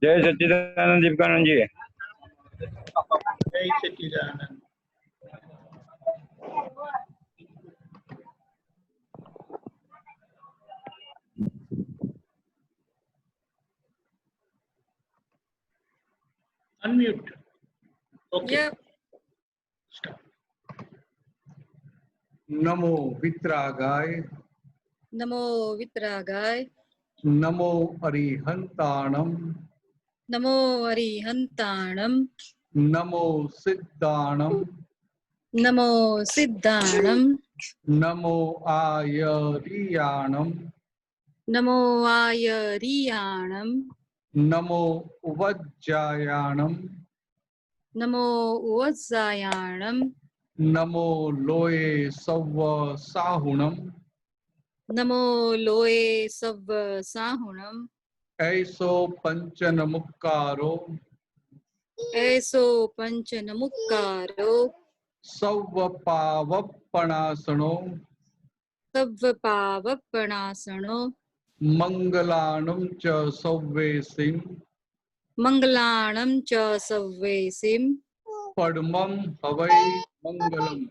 जय सच्चिदानंद दीपकानंद जी। जय सच्चिदानंद। Unmute. Okay. Yep. Start. नमो वित्रागाय नमो वितरागाय नमो अरिहंताणम नमो अरिहंताणम नमो सिद्धाणम नमो सिद्धाणम नमो आयरियाणम नमो आयरियाणम नमो उवज्जायाणम नमो उवज्जायाणम नमो लोये सव्व साहुणम नमो लोये सव्व साहुणम ऐसो पंचन मुक्कारो ऐसो पंच नमुक्कारो सव्व पावप्पणासनो सव्व पावप्पणासनो मंगलाणं च सव्वेसिं मंगलाणं च सव्वेसिं पद्मं हवै मंगलम्।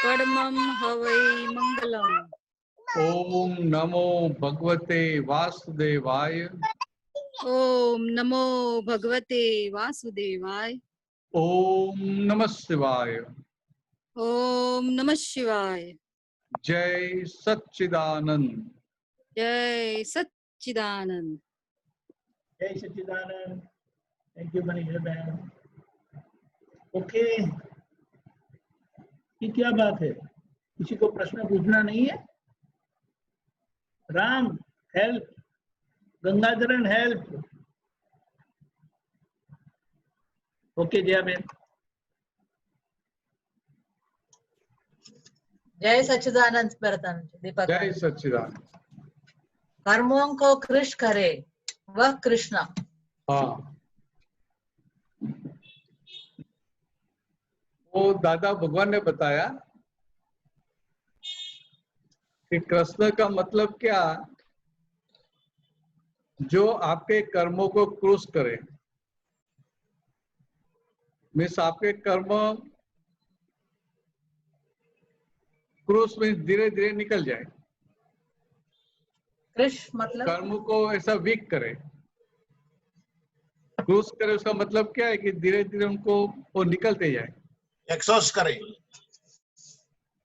परमं हवै मंगलम्। ओम नमो भगवते वासुदेवाय ओम नमो भगवते वासुदेवाय। ओम नमः शिवाय। ओम नमः शिवाय। जय सच्चिदानंद। जय सच्चिदानंद। जय सच्चिदानंद। थैंक यू मनीषा बहन। ओके, ये क्या बात है? किसी को प्रश्न पूछना नहीं है? Ram help, Gangadharan help. Okay Jaya बहन। जय सच्चिदानंद दीपक। जय सच्चिदानंद। कर्मों को कृष्ण करे वह कृष्ण। हाँ, वो दादा भगवान ने बताया कि कृष्ण का मतलब क्या, जो आपके कर्मों को क्रूस करे। मीन्स आपके कर्म क्रूस में धीरे धीरे निकल जाए। कृष्ण मतलब कर्म को ऐसा वीक करे, क्रूस करे। उसका मतलब क्या है कि धीरे धीरे उनको वो निकलते जाए, एक्सॉस्ट करे।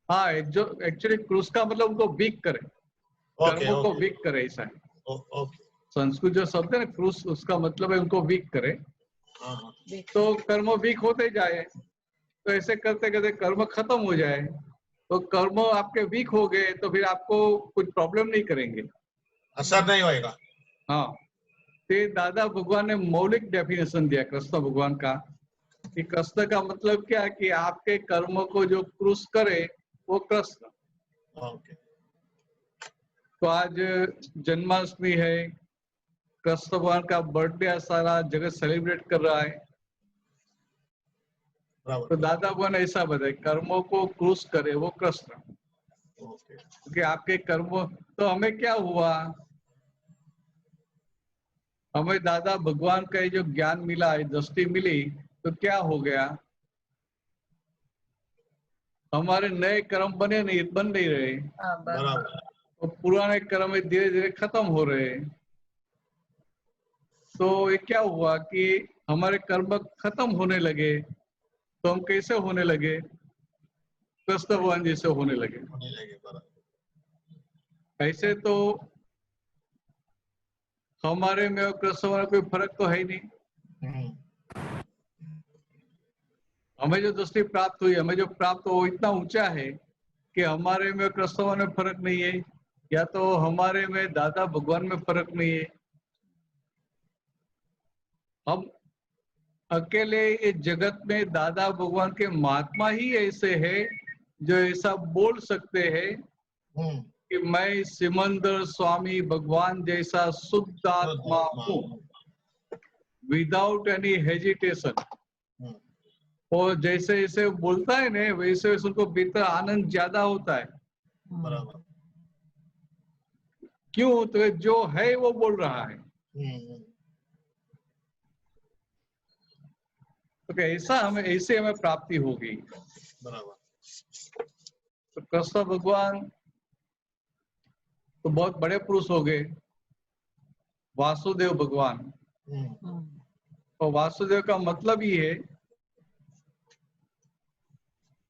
हाँ, जो एक्चुअली क्रूस का मतलब उनको वीक करे, कर्मों को वीक करे, ऐसा है। ओके। संस्कृत जो शब्द है ना क्रूस, उसका मतलब है उनको वीक करे। तो कर्म वीक होते जाए, तो ऐसे करते करते कर्म खत्म हो जाए, तो कर्म आपके वीक हो गए तो फिर आपको कुछ प्रॉब्लम नहीं करेंगे, असर नहीं होएगा। हाँ। तो दादा भगवान ने मौलिक डेफिनेशन दिया कृष्ण भगवान का, कि कृष्ण का मतलब क्या है कि आपके कर्म को जो क्रूस करे वो कृष्ण। ओके। तो आज जन्माष्टमी है, कृष्ण भगवान का बर्थडे सारा जगत सेलिब्रेट कर रहा है। तो दादा भगवान ने ऐसा बताया, कर्मों को क्रूस करे वो कृष्ण। क्योंकि आपके कर्म, तो हमें क्या हुआ, हमें दादा भगवान का जो ज्ञान मिला है, दृष्टि मिली, तो क्या हो गया, हमारे नए कर्म बन नहीं रहे, तो पुराने कर्म धीरे धीरे खत्म हो रहे। तो ये क्या हुआ कि हमारे कर्म खत्म होने लगे, तो हम कैसे होने लगे, कृष्ण भगवान जैसे होने लगे। ऐसे तो हमारे में और कृष्ण भगवान कोई फर्क तो है ही नहीं। हमें जो दृष्टि प्राप्त हुई, हमें जो प्राप्त हो इतना ऊंचा है कि हमारे में कृष्ण भगवान में फर्क नहीं है, या तो हमारे में दादा भगवान में फर्क नहीं है। हम अकेले इस जगत में दादा भगवान के महात्मा ही ऐसे हैं जो ऐसा बोल सकते हैं कि मैं सिमंदर स्वामी भगवान जैसा शुद्ध आत्मा हूँ, विदाउट एनी हेजिटेशन। और जैसे जैसे बोलता है ना, वैसे वैसे उनको भीतर आनंद ज्यादा होता है। बराबर। क्यों? तो जो है वो बोल रहा है। क्योंकि ऐसे हमें प्राप्ति होगी। बराबर। तो कृष्ण भगवान तो बहुत बड़े पुरुष हो गए, वासुदेव भगवान। और वासुदेव का मतलब ही है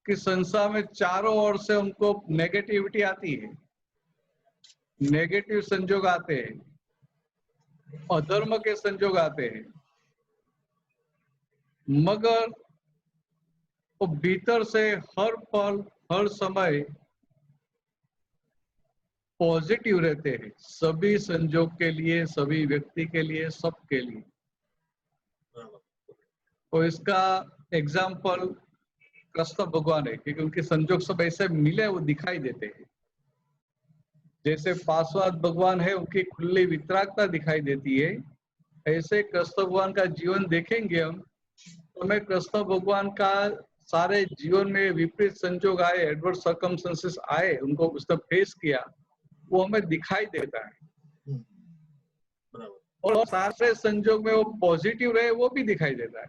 कि संसार में चारों ओर से उनको नेगेटिविटी आती है, नेगेटिव संजोग आते हैं, अधर्म के संजोग आते हैं, मगर वो भीतर से हर पल हर समय पॉजिटिव रहते हैं, सभी संजोग के लिए, सभी व्यक्ति के लिए, सबके लिए। तो इसका एग्जाम्पल कृष्ण भगवान है, क्योंकि उनके संजोग सब ऐसे मिले वो दिखाई देते हैं। जैसे पार्श्वनाथ भगवान है, उनकी खुली वितरागता दिखाई देती है, ऐसे कृष्ण भगवान का जीवन देखेंगे हम तो हमें कृष्ण भगवान का सारे जीवन में विपरीत संजोग आए, एडवर्स सर्कमस्टेंसेस आए, उनको उसने फेस किया, वो हमें दिखाई देता है। और सारे संजोग में वो पॉजिटिव रहे वो भी दिखाई देता है।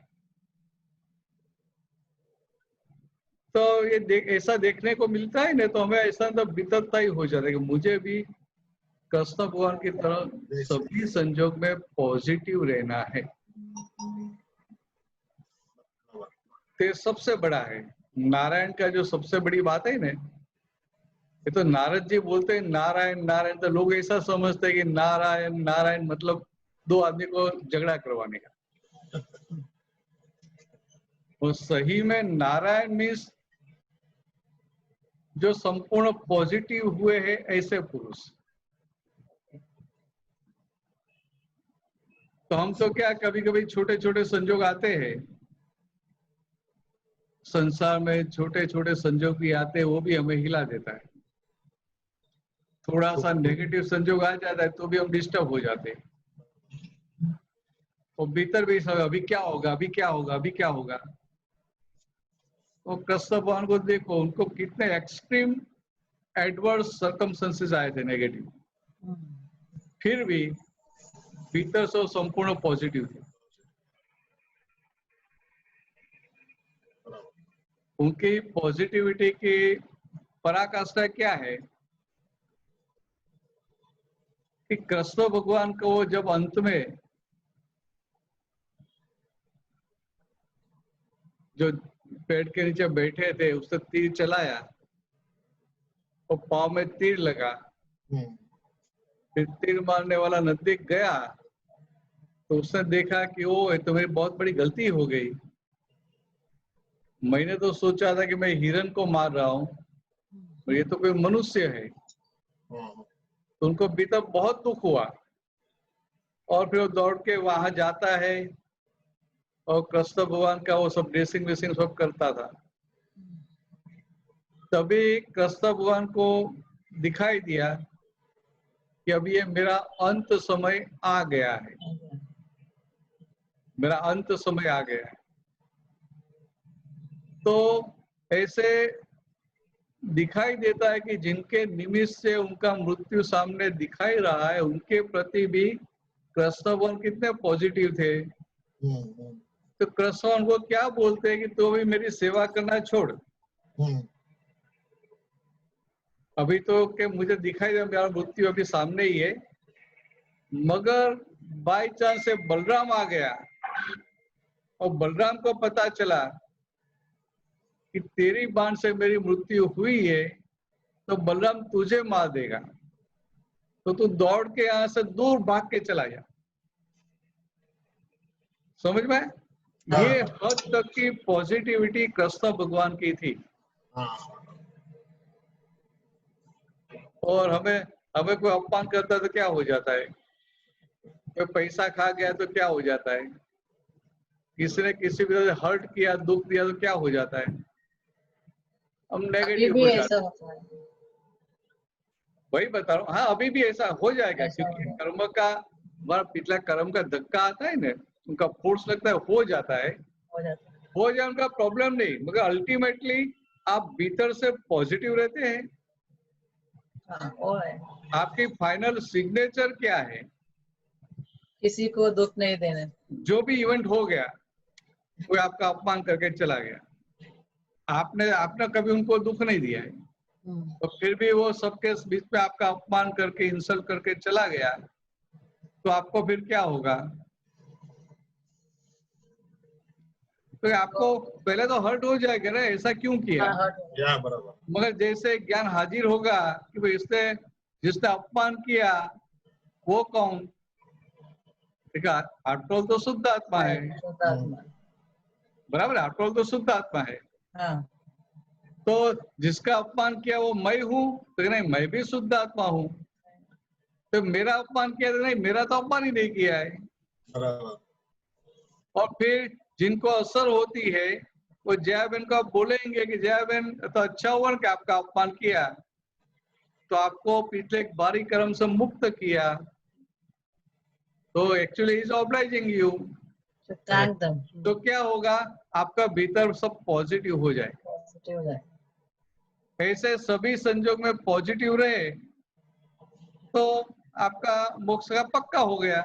तो ये ऐसा देखने को मिलता है ना, तो हमें ऐसा तो वितरता ही हो जाता है कि मुझे भी कृष्ण भगवान की तरह सभी संजोग में पॉजिटिव रहना है। तो सबसे बड़ा है नारायण का जो सबसे बड़ी बात है ना, ये तो नारद जी बोलते हैं नारायण नारायण, तो लोग ऐसा समझते हैं कि नारायण नारायण मतलब दो आदमी को झगड़ा करवाने का। और सही में नारायण मीन्स जो संपूर्ण पॉजिटिव हुए हैं ऐसे पुरुष। तो हम तो क्या कभी कभी छोटे छोटे संजोग आते हैं संसार में, छोटे छोटे संजोग भी आते हैं, वो भी हमें हिला देता है। थोड़ा सा नेगेटिव संजोग आ जाता है तो भी हम डिस्टर्ब हो जाते हैं, और भीतर भी सब अभी क्या होगा, अभी क्या होगा, अभी क्या होगा। तो कृष्ण भगवान को देखो, उनको कितने एक्सट्रीम एडवर्स सर्कमस्टेंसेस आए थे नेगेटिव, फिर भी भीतर से संपूर्ण पॉजिटिव थे। उनकी पॉजिटिविटी की पराकाष्ठा क्या है कि कृष्ण भगवान को जब अंत में जो पेड़ के नीचे बैठे थे उससे तीर चलाया और पांव में तीर लगा, फिर तीर मारने वाला नजदीक गया तो उसने देखा कि ओ ये तो मेरी बहुत बड़ी गलती हो गई, मैंने तो सोचा था कि मैं हिरण को मार रहा हूं और ये तो कोई मनुष्य है। तो उनको भीतर बहुत दुख हुआ और फिर वो दौड़ के वहां जाता है और कृष्ण भगवान का वो सब ड्रेसिंग वेसिंग सब करता था। तभी कृष्ण भगवान को दिखाई दिया कि अब ये मेरा अंत समय आ गया है, मेरा अंत समय आ गया है। तो ऐसे दिखाई देता है कि जिनके निमित्त से उनका मृत्यु सामने दिखाई रहा है, उनके प्रति भी कृष्ण भगवान कितने पॉजिटिव थे। तो कृष्ण उनको क्या बोलते हैं कि तू भी मेरी सेवा करना छोड़, अभी तो कि मुझे दिखाई दे मेरा मृत्यु अभी सामने ही है, मगर बाई चांस से बलराम आ गया और बलराम को पता चला कि तेरी बाण से मेरी मृत्यु हुई है तो बलराम तुझे मार देगा, तो तू दौड़ के यहां से दूर भाग के चला जा। समझ में? ये हद तक की पॉजिटिविटी कृष्ण भगवान की थी। और हमें कोई अपमान करता है तो क्या हो जाता है, कोई पैसा खा गया तो क्या हो जाता है, किसी ने किसी भी तरह से हर्ट किया, दुख दिया तो क्या हो जाता है, हम नेगेटिव हो जाते हैं। वही बता रहा हूँ, हाँ अभी भी ऐसा हो जाएगा, क्योंकि कर्म का हमारा पिछला कर्म का धक्का आता है ना, उनका फोर्स लगता है, हो जाता है, हो जाए उनका प्रॉब्लम नहीं, मगर अल्टीमेटली आप भीतर से पॉजिटिव रहते हैं। आपकी फाइनल सिग्नेचर क्या है? किसी को दुख नहीं देने। जो भी इवेंट हो गया, कोई आपका अपमान करके चला गया, आपने आपने कभी उनको दुख नहीं दिया है, तो फिर भी वो सबके बीच में आपका अपमान करके इंसल्ट करके चला गया, तो आपको फिर क्या होगा? तो आपको पहले तो हर्ट हो जाएगा ना, ऐसा क्यों किया? या बराबर। मगर जैसे ज्ञान हाजिर होगा कि भाई इसने जिसने अपमान किया वो कौन, ठीक है, आफ्टर ऑल तो शुद्ध आत्मा है, बराबर, आफ्टर ऑल तो शुद्ध आत्मा है। हाँ, तो जिसका अपमान किया वो मैं हूँ, तो नहीं मैं भी शुद्ध आत्मा हूँ, तो मेरा अपमान किया तो नहीं, मेरा तो अपमान ही नहीं किया है। बराबर। और फिर जिनको असर होती है वो जया बहन को आप बोलेंगे कि जया बहन तो अच्छा हुआ कि आपका अपमान किया, तो आपको पिछले एक बारी कर्म से मुक्त किया, तो एक्चुअली इज ऑब्लाइजिंग यू। तो थैंक देम, तो क्या होगा, आपका भीतर सब पॉजिटिव हो जाए। पॉजिटिव है। ऐसे सभी संजोग में पॉजिटिव रहे तो आपका मोक्ष का पक्का हो गया।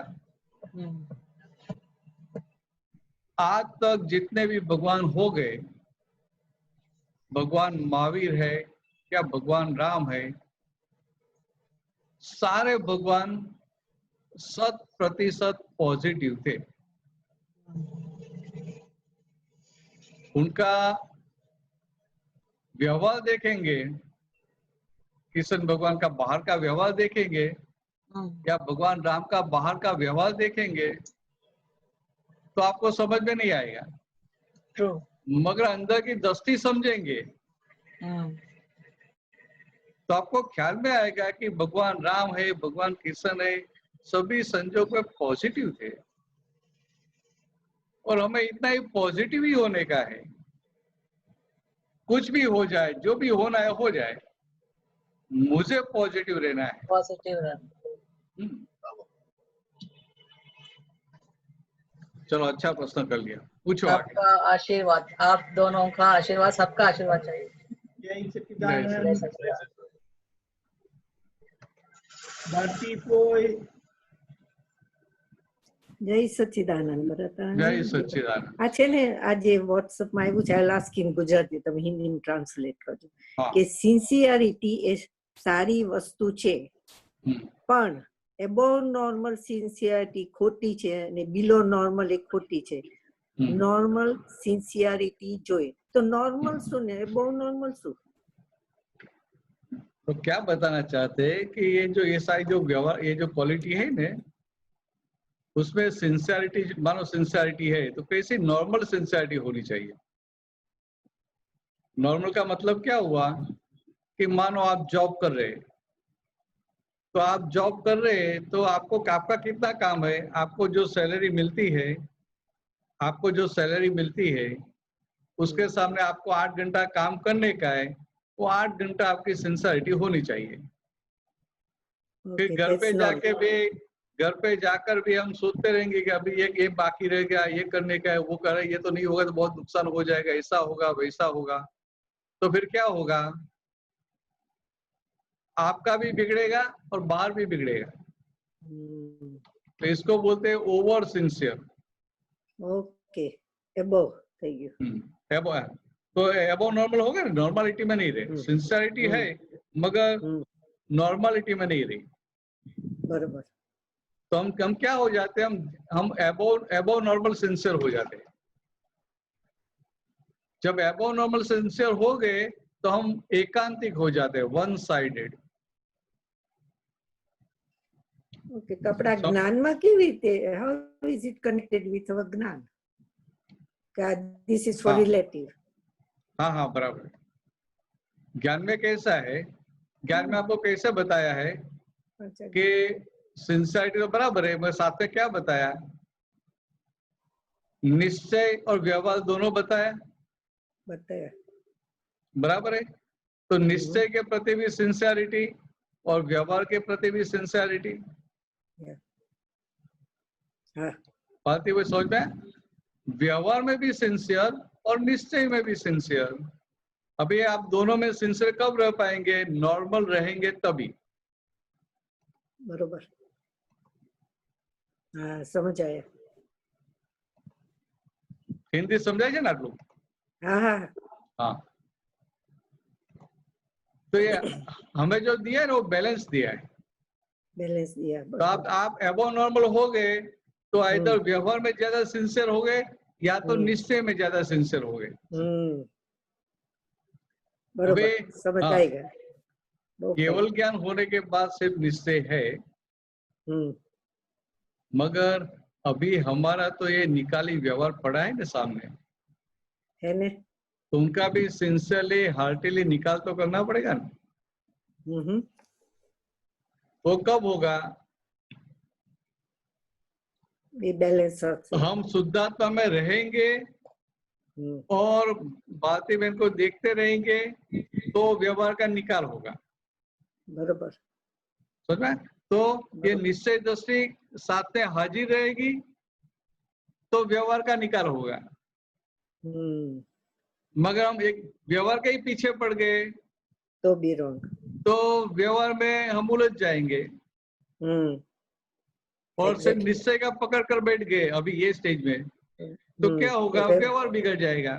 आज तक जितने भी भगवान हो गए, भगवान महावीर है या भगवान राम है, सारे भगवान 100% पॉजिटिव थे। उनका व्यवहार देखेंगे, कृष्ण भगवान का बाहर का व्यवहार देखेंगे या भगवान राम का बाहर का व्यवहार देखेंगे तो आपको समझ में नहीं आएगा, ट्रू। मगर अंदर की दस्ती समझेंगे तो आपको ख्याल में आएगा कि भगवान राम है, भगवान कृष्ण है, सभी संजोग में पॉजिटिव थे। और हमें इतना ही पॉजिटिव ही होने का है, कुछ भी हो जाए, जो भी होना है हो जाए, मुझे पॉजिटिव रहना है। पॉजिटिव रहना। चलो, अच्छा प्रश्न कर लिया, पूछो आगे। आपका आशीर्वाद, आप दोनों का आशीर्वाद, सबका आशीर्वाद चाहिए। जय सच्चिदानंद। जय सच्चिदानंद। भारती पोय। જય સચ્ચિદાનંદ ભરત. जय सच्चिदानंद। આ છે ને આજે વોટ્સઅપમાં આવ્યું છે, લાસ્ટ ઇન ગુજરાતી, તમે હિન્દીમાં ટ્રાન્સલેટ કરજો हाँ। કે સિન્સિયરિટી એ સારી વસ્તુ છે, પણ એબો નોર્મલ સિન્સિયરિટી ખોટી છે અને બિલો નોર્મલ એ ખોટી છે. નોર્મલ સિન્સિયરિટી જોઈએ તો નોર્મલ શું ને એબો નોર્મલ શું? तो क्या बताना चाहते हैं कि ये सारी जो व्यवहार, ये जो क्वालिटी है ना, उसमें सिंसियरिटी, मानो सिंसियरिटी है तो कैसी नॉर्मल सिंसियरिटी होनी चाहिए। नॉर्मल का मतलब क्या हुआ कि मानो आप जॉब कर रहे, तो आप जॉब कर रहे तो आपको आपका कितना काम है, आपको जो सैलरी मिलती है, आपको जो सैलरी मिलती है उसके सामने आपको 8 घंटा काम करने का है, वो 8 घंटा आपकी सिंसियरिटी होनी चाहिए। फिर घर पे जाके भी, घर पे जाकर भी हम सोचते रहेंगे कि अभी ये बाकी रह गया, ये करने का है, वो कर रहे, ये तो नहीं होगा तो बहुत नुकसान हो जाएगा, ऐसा होगा वैसा होगा, तो फिर क्या होगा, आपका भी बिगड़ेगा और बाहर भी बिगड़ेगा। तो इसको बोलते हैं ओवर सिंसियर। ઓકે, એબો થઈ ગયું. एबो, तो एबो नॉर्मल हो गया ना, नॉर्मलिटी में नहीं रहे, सिंसियरिटी है मगर नॉर्मलिटी में नहीं रही, બરોબર. तो हम क्या हो जाते हैं, हम एबो नॉर्मल सिंसियर हो जाते हैं। जब एबो नॉर्मल सिंसियर हो गए तो हम एकांतिक हो जाते हैं, वन साइडेड। ઓકે, તો આપણા જ્ઞાનમાં કેવી રીતે, how is it connected with our gyan? This is for relative. हाँ हाँ बराबर। ज्ञान में कैसा है, ज्ञान में आपको कैसे बताया है कि सिंसियरिटी तो बराबर है, मैं साथ में क्या बताया, निश्चय और व्यवहार दोनों बताया, बराबर है। तो निश्चय के प्रति भी सिंसियरिटी और व्यवहार के प्रति भी सिंसियरिटी। बात ही समझ में, व्यवहार में भी सिंसियर और निश्चय में भी सिंसियर। अभी आप दोनों में सिंसियर कब रह पाएंगे, नॉर्मल रहेंगे तभी। बरोबर, हाँ समझ आया। हिंदी समझाय છે ને આટલું? હા હા हाँ, तो ये हमें जो दिया है ना वो बैलेंस दिया है। બેલેન્સ દિયા तो आप एबो नॉर्मल हो गए तो आइदर हम्म। व्यवहार में ज्यादा सिंसियर हो गए या तो हम्म। निश्चय में ज्यादा सिंसियर हो गए। बरोबर अबे, समझ हाँ। आएगा बहुत केवल ज्ञान होने के बाद सिर्फ निश्चय है, मगर अभी हमारा तो ये निकाली व्यवहार पड़ा है ना सामने, है ने तो उनका भी सिंसियरली हार्टिली निकाल तो करना पड़ेगा ना। वो कब होगा? ये बैलेंस हम शुद्धात्मा में रहेंगे और बाती बहन को देखते रहेंगे तो व्यवहार का निकाल होगा। बरोबर समझ में? तो ये निश्चय दृष्टि साथ में हाजिर रहेगी तो व्यवहार का निकाल होगा। मगर हम एक व्यवहार के ही पीछे पड़ गए तो भी रॉन्ग, तो व्यवहार में हम उलझ जाएंगे और सिर्फ निश्चय का पकड़ कर बैठ गए अभी ये स्टेज में, तो क्या होगा? व्यवहार बिगड़ जाएगा।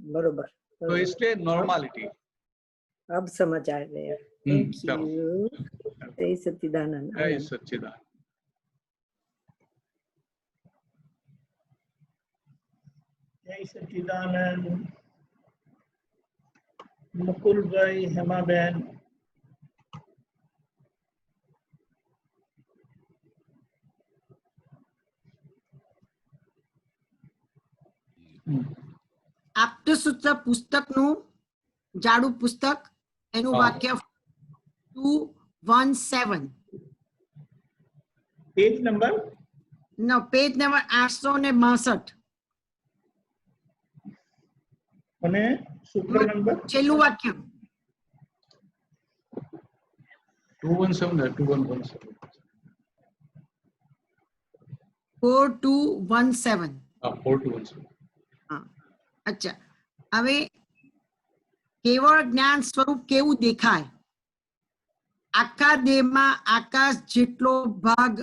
बरोबर तो इसलिए नॉर्मालिटी। अब समझ आ गया। Thank you. जय सच्चिदानंद। जय सच्चिदानंद। जय सच्चिदानंद। मुकुल भाई, हेमा बहन। આપ્તસૂત્ર પુસ્તકનું જાડું પુસ્તક એનું વાક્ય 217 पेज नंबर નો પેજ નંબર 862 અને સૂત્ર નંબર છેલ્લું વાક્ય 217 2117 4217 4217 અચ્છા હવે કેવળ જ્ઞાન સ્વરૂપ કેવું દેખાય? આખા દેહમાં આકાશ જેટલો ભાગ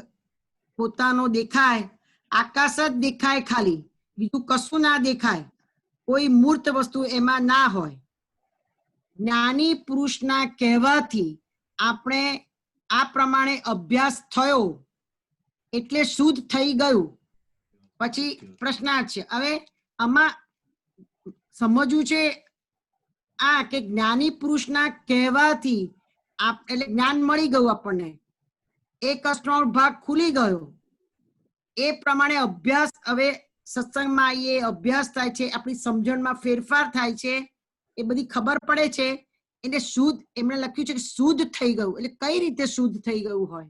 પોતાનો દેખાય, આકાશ જ દેખાય, ખાલી બીજું કશું ના દેખાય, કોઈ મૂર્ત વસ્તુ એમાં ના હોય. જ્ઞાની પુરુષના કહેવાથી આપણે આ પ્રમાણે અભ્યાસ થયો એટલે શુદ્ધ થઈ ગયું. પછી પ્રશ્નાર્થ છે. હવે આમાં સમજવું છે કે જ્ઞાની પુરુષના કહેવાથી એટલે જ્ઞાન મળી ગયું આપણને, એક અષ્ટાંગ ભાગ ખુલી ગયો, એ પ્રમાણે અભ્યાસ હવે સત્સંગમાં આવીએ, અભ્યાસ થાય છે, આપણી સમજણમાં ફેરફાર થાય છે, એ બધી ખબર પડે છે. એટલે શુદ્ધ એમણે લખ્યું છે કે શુદ્ધ થઈ ગયું. એટલે કઈ રીતે શુદ્ધ થઈ ગયું હોય?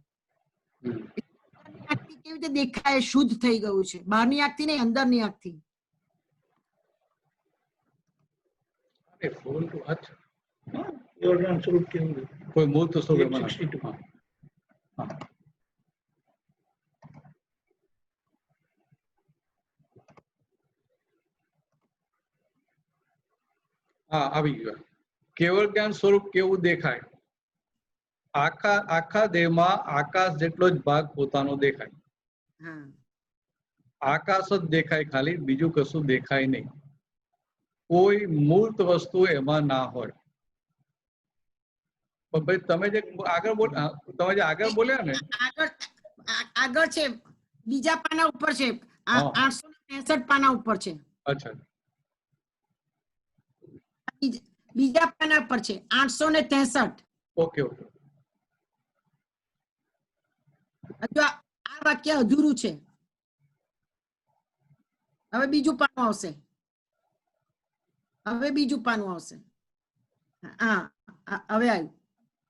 કેવી રીતે દેખાય શુદ્ધ થઈ ગયું છે? બહારની આંખથી નહીં, અંદરની આંખથી. कोई मूर्त स्वरूप हाँ આવી ગયો. કેવળ જ્ઞાન સ્વરૂપ કેવું દેખાય? આખા દેહમાં આકાશ જેટલો જ ભાગ પોતાનો દેખાય. આકાશ જ દેખાય, ખાલી બીજું કશું દેખાય નહીં. કોઈ મૂર્ત વસ્તુ એમાં ના હોય. પણ ભાઈ તમે જે આગળ બોલ્યા ને, આગળ છે બીજા પાના ઉપર છે, 863 પાના ઉપર છે. અચ્છા, બીજા પાના પર છે 863. Okay okay. હજુ આ વાક્ય અધૂરું છે. હવે બીજું પાનું આવશે. હવે બીજું પાનું આવશે. હા, હવે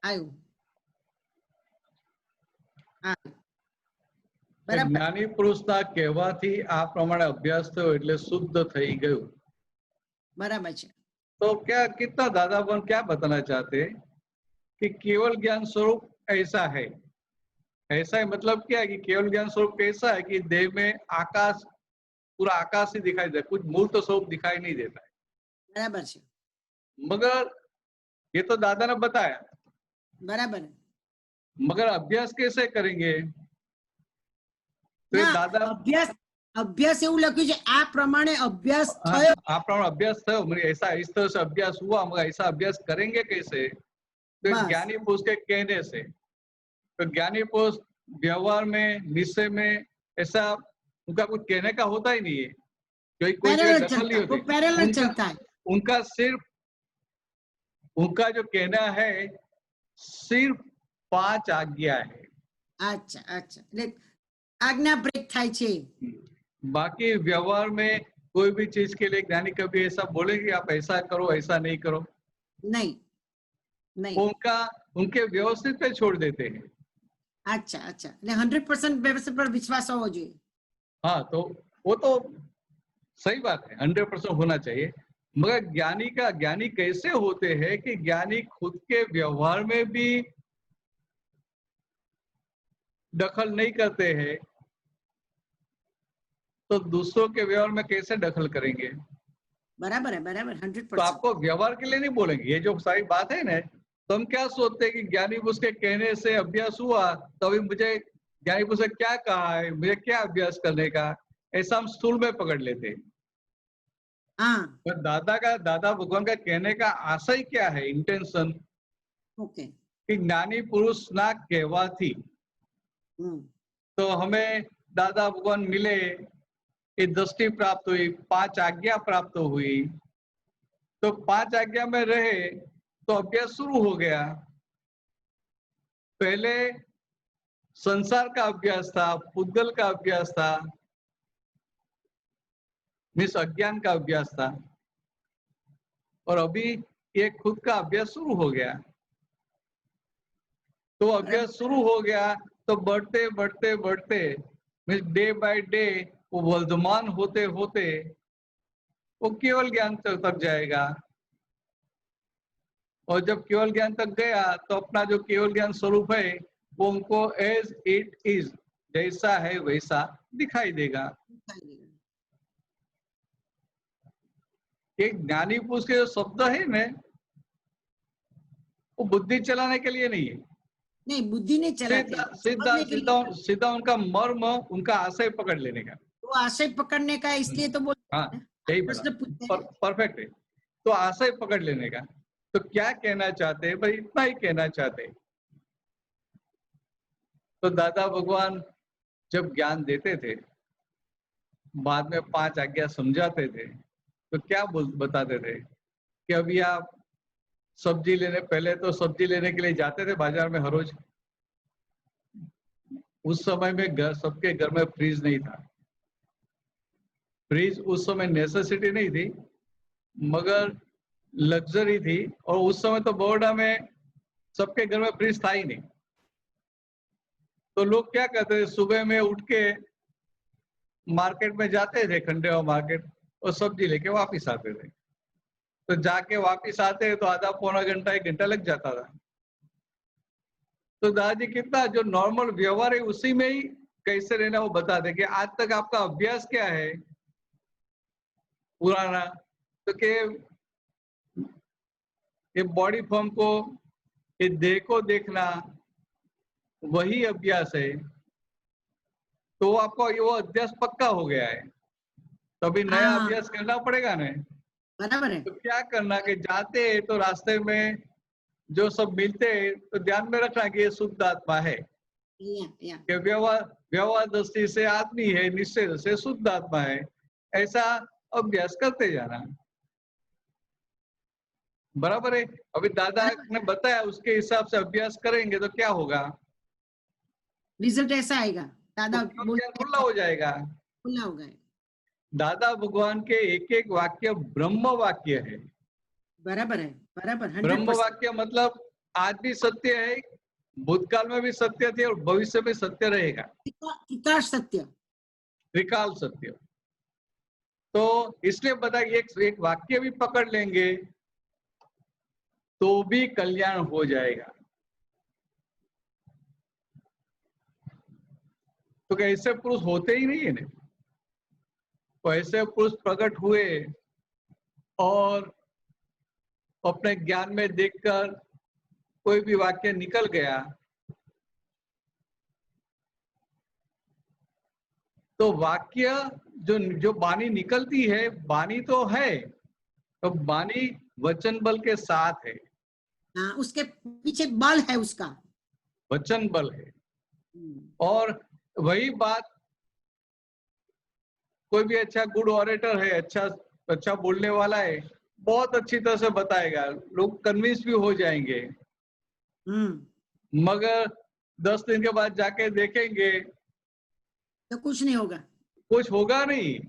આવ્યું. જ્ઞાની પુરુષના કહેવાથી આ પ્રમાણે અભ્યાસ થયો એટલે શુદ્ધ થઈ ગયું. बराबर है। तो क्या कितना दादापन क्या बताना चाहते हैं कि केवल ज्ञान स्वरूप ऐसा है? ऐसा है मतलब क्या है कि केवल ज्ञान स्वरूप कैसा है कि देह में आकाश, पूरा आकाश ही दिखाई देता है, कुछ मूर्त स्वरूप दिखाई नहीं देता है। बराबर है। मगर ये तो दादा ने बताया, बराबर है, मगर अभ्यास कैसे करेंगे? तो दादा અભ્યાસ એવું લખ્યું છે આ પ્રમાણે અભ્યાસ हाँ, થયો आप प्रमाण अभ्यास थयो मगर ऐसा इस तरह से अभ्यास हुआ मगर ऐसा अभ्यास करेंगे कैसे? तो बस। ज्ञानी पुरुष के कहने से। तो ज्ञानी पुरुष व्यवहार में निश्चय में ऐसा उनका कुछ कहने का होता ही नहीं है, कोई जगह पैरेलल दखल नहीं चलता, वो होती। पैरेलल उनका- चलता है। उनका सिर्फ उनका जो कहना है सिर्फ 5 आज्ञा है, અચ્છા અચ્છા એટલે આજ્ઞા બ્રેક થાય છે। बाकी व्यवहार में कोई भी चीज के लिए ज्ञानी कभी ऐसा बोलेंगे आप ऐसा करो ऐसा नहीं करो, નહીં નહીં उनका उनके व्यवस्थित पे छोड़ देते हैं। અચ્છા અચ્છા એટલે 100% વ્યવસ્થા પર વિશ્વાસ હોવો જોઈએ। हाँ तो वो तो सही बात है, 100% होना चाहिए। मगर ज्ञानी कैसे होते हैं कि ज्ञानी खुद के व्यवहार में भी दखल नहीं करते हैं, तो दूसरों के व्यवहार में कैसे दखल करेंगे? બરાબર है बराबर तो 100%। आपको व्यवहार के लिए नहीं बोलेंगे, ये जो सारी बात है ना, तो हम क्या सोचते हैं कि ज्ञानी पुरुष के कहने से अभ्यास हुआ तो अभी मुझे ज्ञानी पुरुष ने क्या कहा है, मुझे क्या अभ्यास करने का, ऐसा हम स्थूल में पकड़ लेते हैं। हाँ पर दादा भगवान का कहने का आशय क्या है, इंटेंशन, ओके कि ज्ञानी पुरुष ना कहवाथी तो हमें दादा भगवान मिले, ये दृष्टि प्राप्त हुई, 5 आज्ञा प्राप्त हुई, तो 5 आज्ञा में रहे तो अभ्यास शुरू हो गया। पहले संसार का अभ्यास था, पुद्गल का अभ्यास था, मीन्स अज्ञान का अभ्यास था, और अभी ये खुद का अभ्यास शुरू हो गया। तो अभ्यास शुरू हो गया तो बढ़ते बढ़ते बढ़ते मीन्स डे बाय डे वो वर्धमान होते होते वो केवल ज्ञान तक जाएगा, और जब केवल ज्ञान तक गया तो अपना जो केवल ज्ञान स्वरूप है वो उनको एज इट इज, जैसा है वैसा दिखाई देगा। एक ज्ञानी पुरुष के जो शब्द है ना, वो बुद्धि चलाने के लिए नहीं है, नहीं बुद्धि नहीं चलाते सीधा हैं, सीधा समझने के लिए। सीधा सीधा उनका मर्म, उनका आशय पकड़ लेने का। वो आशय पकड़ने का इसलिए तो बोल हाँ यही प्रश्न पूछते हैं। परफेक्ट है। तो आशय पकड़ लेने का, तो क्या कहना चाहते हैं भाई, इतना ही कहना चाहते हैं। तो दादा भगवान जब ज्ञान देते थे, बाद में 5 आज्ञा समझाते थे, तो क्या बताते थे कि अभी आप सब्जी लेने, पहले तो सब्जी लेने के लिए जाते थे बाजार में हर रोज। उस समय में सबके घर में फ्रीज नहीं था, फ्रीज उस समय नेसेसिटी नहीं थी मगर लग्जरी थी, और उस समय तो बड़ौदा में सबके घर में फ्रीज था ही नहीं। तो लोग क्या करते थे, सुबह में उठ के मार्केट में जाते थे, खंडेवा मार्केट, और सब्जी लेके वापिस आते थे। तो जाके वापिस आते तो आधा पौना घंटा 1 घंटा लग जाता था। तो दादाजी कितना जो नॉर्मल व्यवहार है उसी में ही कैसे रहना वो बताते कि आज तक आपका अभ्यास क्या है पुराना, तो के ये बॉडी फॉर्म को, ये देह को देखना वही अभ्यास है। तो आपको वो अभ्यास पक्का हो गया है, तभी नया हाँ। अभ्यास करना पड़ेगा ना। बराबर है। तो क्या करना कि जाते हैं तो रास्ते में जो सब मिलते हैं तो ध्यान में रखना कि ये शुद्ध आत्मा है, या कि व्यवहार दृष्टि से आदमी है, निश्चय से शुद्ध आत्मा है, ऐसा अभ्यास करते जाना। बराबर है। अभी दादा ने बताया उसके हिसाब से अभ्यास करेंगे तो क्या होगा, रिजल्ट ऐसा आएगा। दादा तो बोलते ज्ञान खुला हो जाएगा। खुला होगा। दादा भगवान के एक एक वाक्य ब्रह्म वाक्य है। बराबर है, बराबर 100%। ब्रह्म वाक्य मतलब आज भी सत्य है, भूतकाल में भी सत्य थे और भविष्य में सत्य रहेगा, त्रिकाल सत्य, त्रिकाल सत्य। तो इसलिए बता एक वाक्य भी पकड़ लेंगे तो भी कल्याण हो जाएगा। तो क्या ऐसे पुरुष होते ही नहीं है ना, तो ऐसे पुरुष प्रकट हुए और अपने ज्ञान में देखकर कोई भी वाक्य निकल गया तो वाक्य जो जो वाणी निकलती है, वाणी तो है, तो वाणी वचन बल के साथ है, हाँ, उसके पीछे बल है उसका। वचन बल है। और वही बात कोई भी अच्छा गुड ऑरेटर है, अच्छा बोलने वाला है, बहुत अच्छी तरह से बताएगा, लोग कन्विंस भी हो जाएंगे। मगर 10 दिन के बाद जाके देखेंगे तो कुछ नहीं होगा, कुछ होगा नहीं।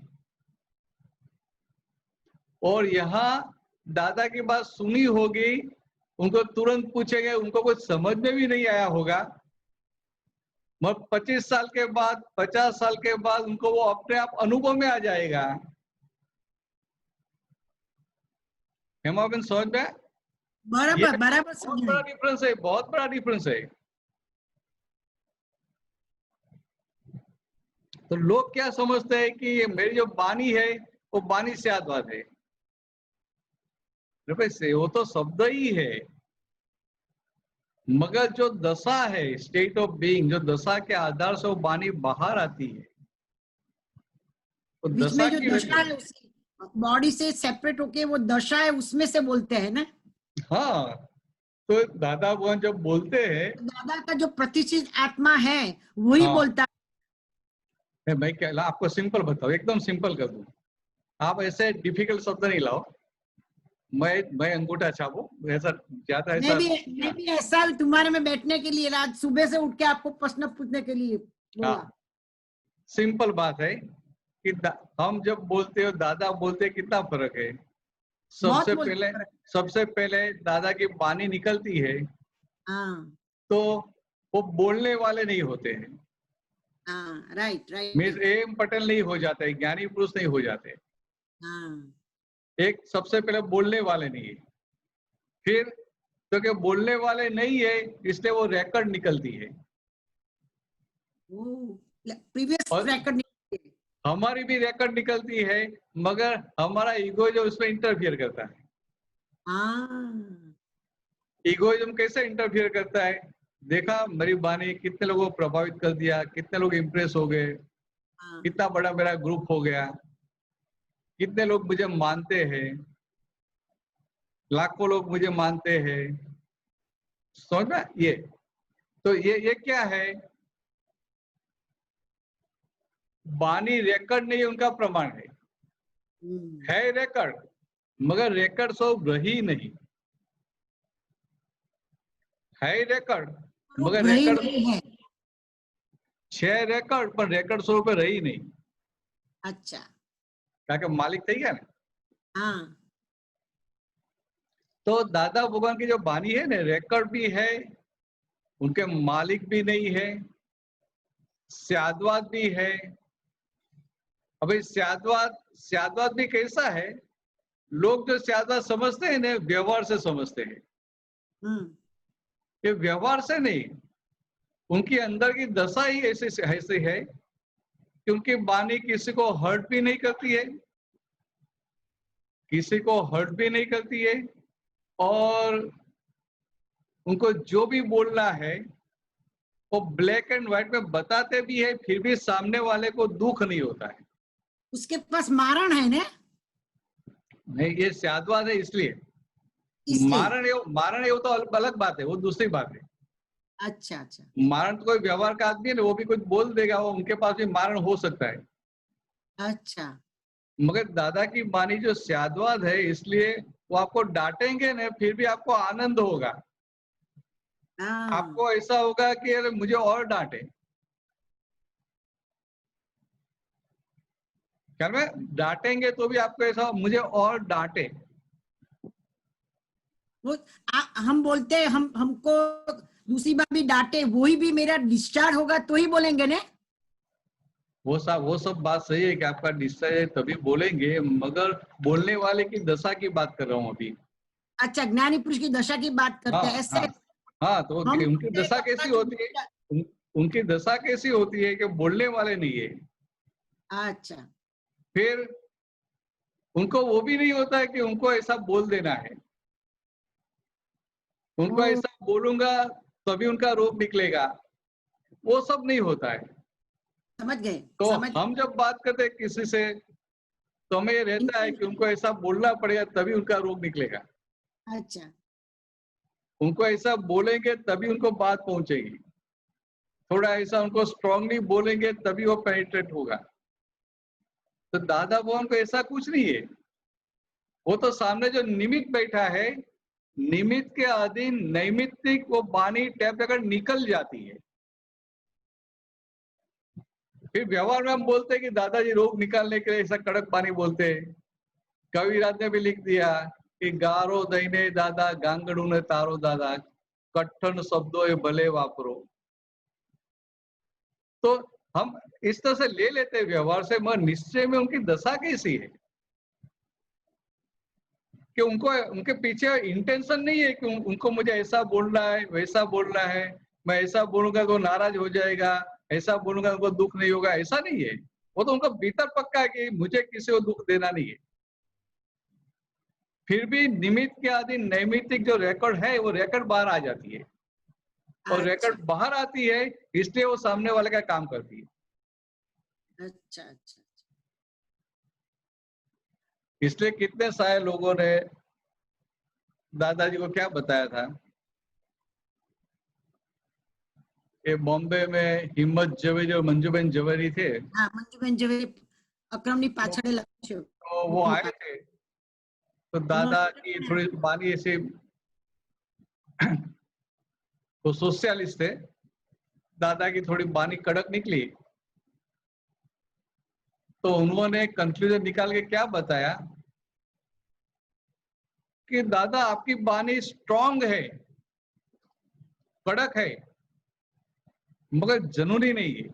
और यहाँ दादा की बात सुनी होगी, उनको तुरंत पूछेंगे, उनको कुछ समझ में भी नहीं आया होगा, मगर 25 साल के बाद, 50 साल के बाद उनको वो अपने आप अनुभव में आ जाएगा। हेमाबिन समझ में? बराबर बराबर बहुत समझ बड़ा रहे। डिफरेंस है, बहुत बड़ा डिफरेंस है। तो लोग क्या समझते हैं कि ये मेरी जो वाणी है वो वाणी से आत्माद है। से वो तो शब्द ही है, मगर जो दशा है, स्टेट ऑफ बीइंग, जो दशा के आधार से वो वाणी बाहर आती है, तो बीच दशा में जो की दशा है वजह। उसकी बॉडी से सेपरेट होके वो दशा है, उसमें से बोलते हैं ना। हाँ, तो दादा भगवान जब बोलते हैं, दादा का जो प्रतिष्ठित आत्मा है वही हाँ, बोलता है। मैं क्या आपको सिंपल बताऊं, एकदम सिंपल कर दूं, आप ऐसे डिफिकल्ट शब्द नहीं लाओ। मैं अंगूठा छापू, ऐसा ज्यादा ऐसा। मैं भी ऐसा तुम्हारे में बैठने के लिए रात सुबह से उठ के आपको प्रश्न पूछने के लिए बोला। हाँ, सिंपल बात है कि हम जब बोलते हो, दादा बोलते हैं, कितना फर्क है। बहुत सबसे पहले दादा की वाणी निकलती है, हाँ तो वो बोलने वाले नहीं होते हैं। हाँ, राइट मीन्स राइट। एम पटेल नहीं हो जाते, ज्ञानी पुरुष नहीं हो जाते। हाँ, एक सबसे पहले बोलने वाले नहीं है, फिर क्योंकि बोलने वाले नहीं है इसलिए वो रिकॉर्ड निकलती है। प्रीवियस और रिकॉर्ड। हमारी भी रिकॉर्ड निकलती है, मगर हमारा ईगो जो उसमें इंटरफियर करता है। ईगोइज्म कैसे इंटरफियर करता है? देखा मेरी वाणी कितने लोगों को प्रभावित कर दिया, कितने लोग इंप्रेस हो गए, कितना बड़ा मेरा ग्रुप हो गया, कितने लोग मुझे मानते हैं, लाखों लोग मुझे मानते हैं। समझ में? ये तो ये क्या है? वाणी रिकॉर्ड नहीं, उनका प्रमाण है रिकॉर्ड, मगर रिकॉर्ड सब रही नहीं है। रिकॉर्ड मगर रिकॉर्ड है। 6 रिकॉर्ड पर रिकॉर्ड 100 पे रही नहीं। अच्छा, क्या मालिक થઈ ગયા ને? हाँ। तो दादा भगवान की जो वाणी है ना, रिकॉर्ड भी है, उनके मालिक भी नहीं है, स्याद्वाद भी है। अभी स्याद्वाद भी कैसा है? लोग जो स्याद्वाद समझते हैं ना, व्यवहार से समझते हैं। ये व्यवहार से नहीं, उनकी अंदर की दशा ही ऐसी है कि उनकी वाणी किसी को हर्ट भी नहीं करती है, किसी को हर्ट भी नहीं करती है, और उनको जो भी बोलना है वो ब्लैक एंड व्हाइट में बताते भी है, फिर भी सामने वाले को दुख नहीं होता है। उसके पास मारण है ना? नहीं, ये स्याद्वाद है इसलिए। मारण ये तो अलग बात है, वो दूसरी बात है। अच्छा अच्छा। मारण तो कोई व्यवहार का आदमी है ना, वो भी कुछ बोल देगा, वो उनके पास भी मारण हो सकता है। अच्छा, मगर दादा की वाणी जो स्याद्वाद है, इसलिए वो आपको डांटेंगे ना, फिर भी आपको आनंद होगा। आपको ऐसा होगा कि अरे मुझे और डांटे। क्या मैं डांटेंगे तो भी आपको ऐसा मुझे और डांटे। वो हम बोलते हैं, हमको दूसरी बार भी डांटे, वही भी मेरा डिस्चार्ज होगा तो ही बोलेंगे ना? वो सब बात सही है कि आपका डिस्चार्ज है तभी बोलेंगे, मगर बोलने वाले की दशा की बात कर रहा हूँ अभी। अच्छा, ज्ञानी पुरुष की दशा की बात करते हैं ऐसे। हाँ, तो उनकी दशा कैसी होती है? उनकी दशा कैसी होती है कि बोलने वाले नहीं है। अच्छा, फिर उनको वो भी नहीं होता है कि उनको ऐसा बोल देना है, उनको ऐसा बोलूंगा तभी उनका रूप निकलेगा, वो सब नहीं होता है। समझ गए तो समझ हम जब बात करते हैं किसी से तो हमें ये रहता है कि उनको ऐसा बोलना पड़ेगा तभी उनका रोग निकलेगा, अच्छा उनको ऐसा बोलेंगे तभी उनको बात पहुंचेगी, थोड़ा ऐसा उनको स्ट्रांगली बोलेंगे तभी वो पेनिट्रेट होगा। तो दादा भगवान को ऐसा कुछ नहीं है, वो तो सामने जो निमित्त बैठा है, निमित्त के अधीन नैमित्तिक वो वाणी टैप लेकर निकल जाती है। फिर व्यवहार में हम बोलते हैं कि दादाजी रोग निकालने के लिए ऐसा कड़क पानी बोलते हैं। कविराज ने भी लिख दिया कि गारो दहीने दादा गांगड़ू ने तारो दादा कट्ठन शब्दों ये भले वापरो। तो हम इस तरह से ले लेते हैं व्यवहार से, मगर निश्चय में उनकी दशा कैसी है कि उनको उनके पीछे इंटेंशन नहीं है कि उनको मुझे ऐसा बोलना है वैसा बोलना है, मैं ऐसा बोलूंगा तो नाराज हो जाएगा, ऐसा बोलूंगा उनको दुख नहीं होगा, ऐसा नहीं है। वो तो उनका भीतर पक्का है कि मुझे किसी को दुख देना नहीं है। फिर भी निमित्त के अधीन नैमित्तिक जो रिकॉर्ड है वो रिकॉर्ड बाहर आ जाती है, और रिकॉर्ड बाहर आती है इसलिए वो सामने वाले का काम करती है। अच्छा अच्छा इसलिए कितने सारे लोगों ने दादाजी को क्या बताया था कि बॉम्बे में हिम्मत जवेरी और मंजूबेन जवेरी थे, હા મંજુબેન જવે અક્રમની પાછળ લખ્યું છે तो वो आए थे तो दादा की थोड़ी बानी ऐसे तो सोशलिस्ट थे, दादा की थोड़ी बानी कड़क निकली तो उन्होंने कंक्लूजन निकाल के क्या बताया कि दादा आपकी बानी स्ट्रांग है, कड़क है, मगर जनूनी नहीं है।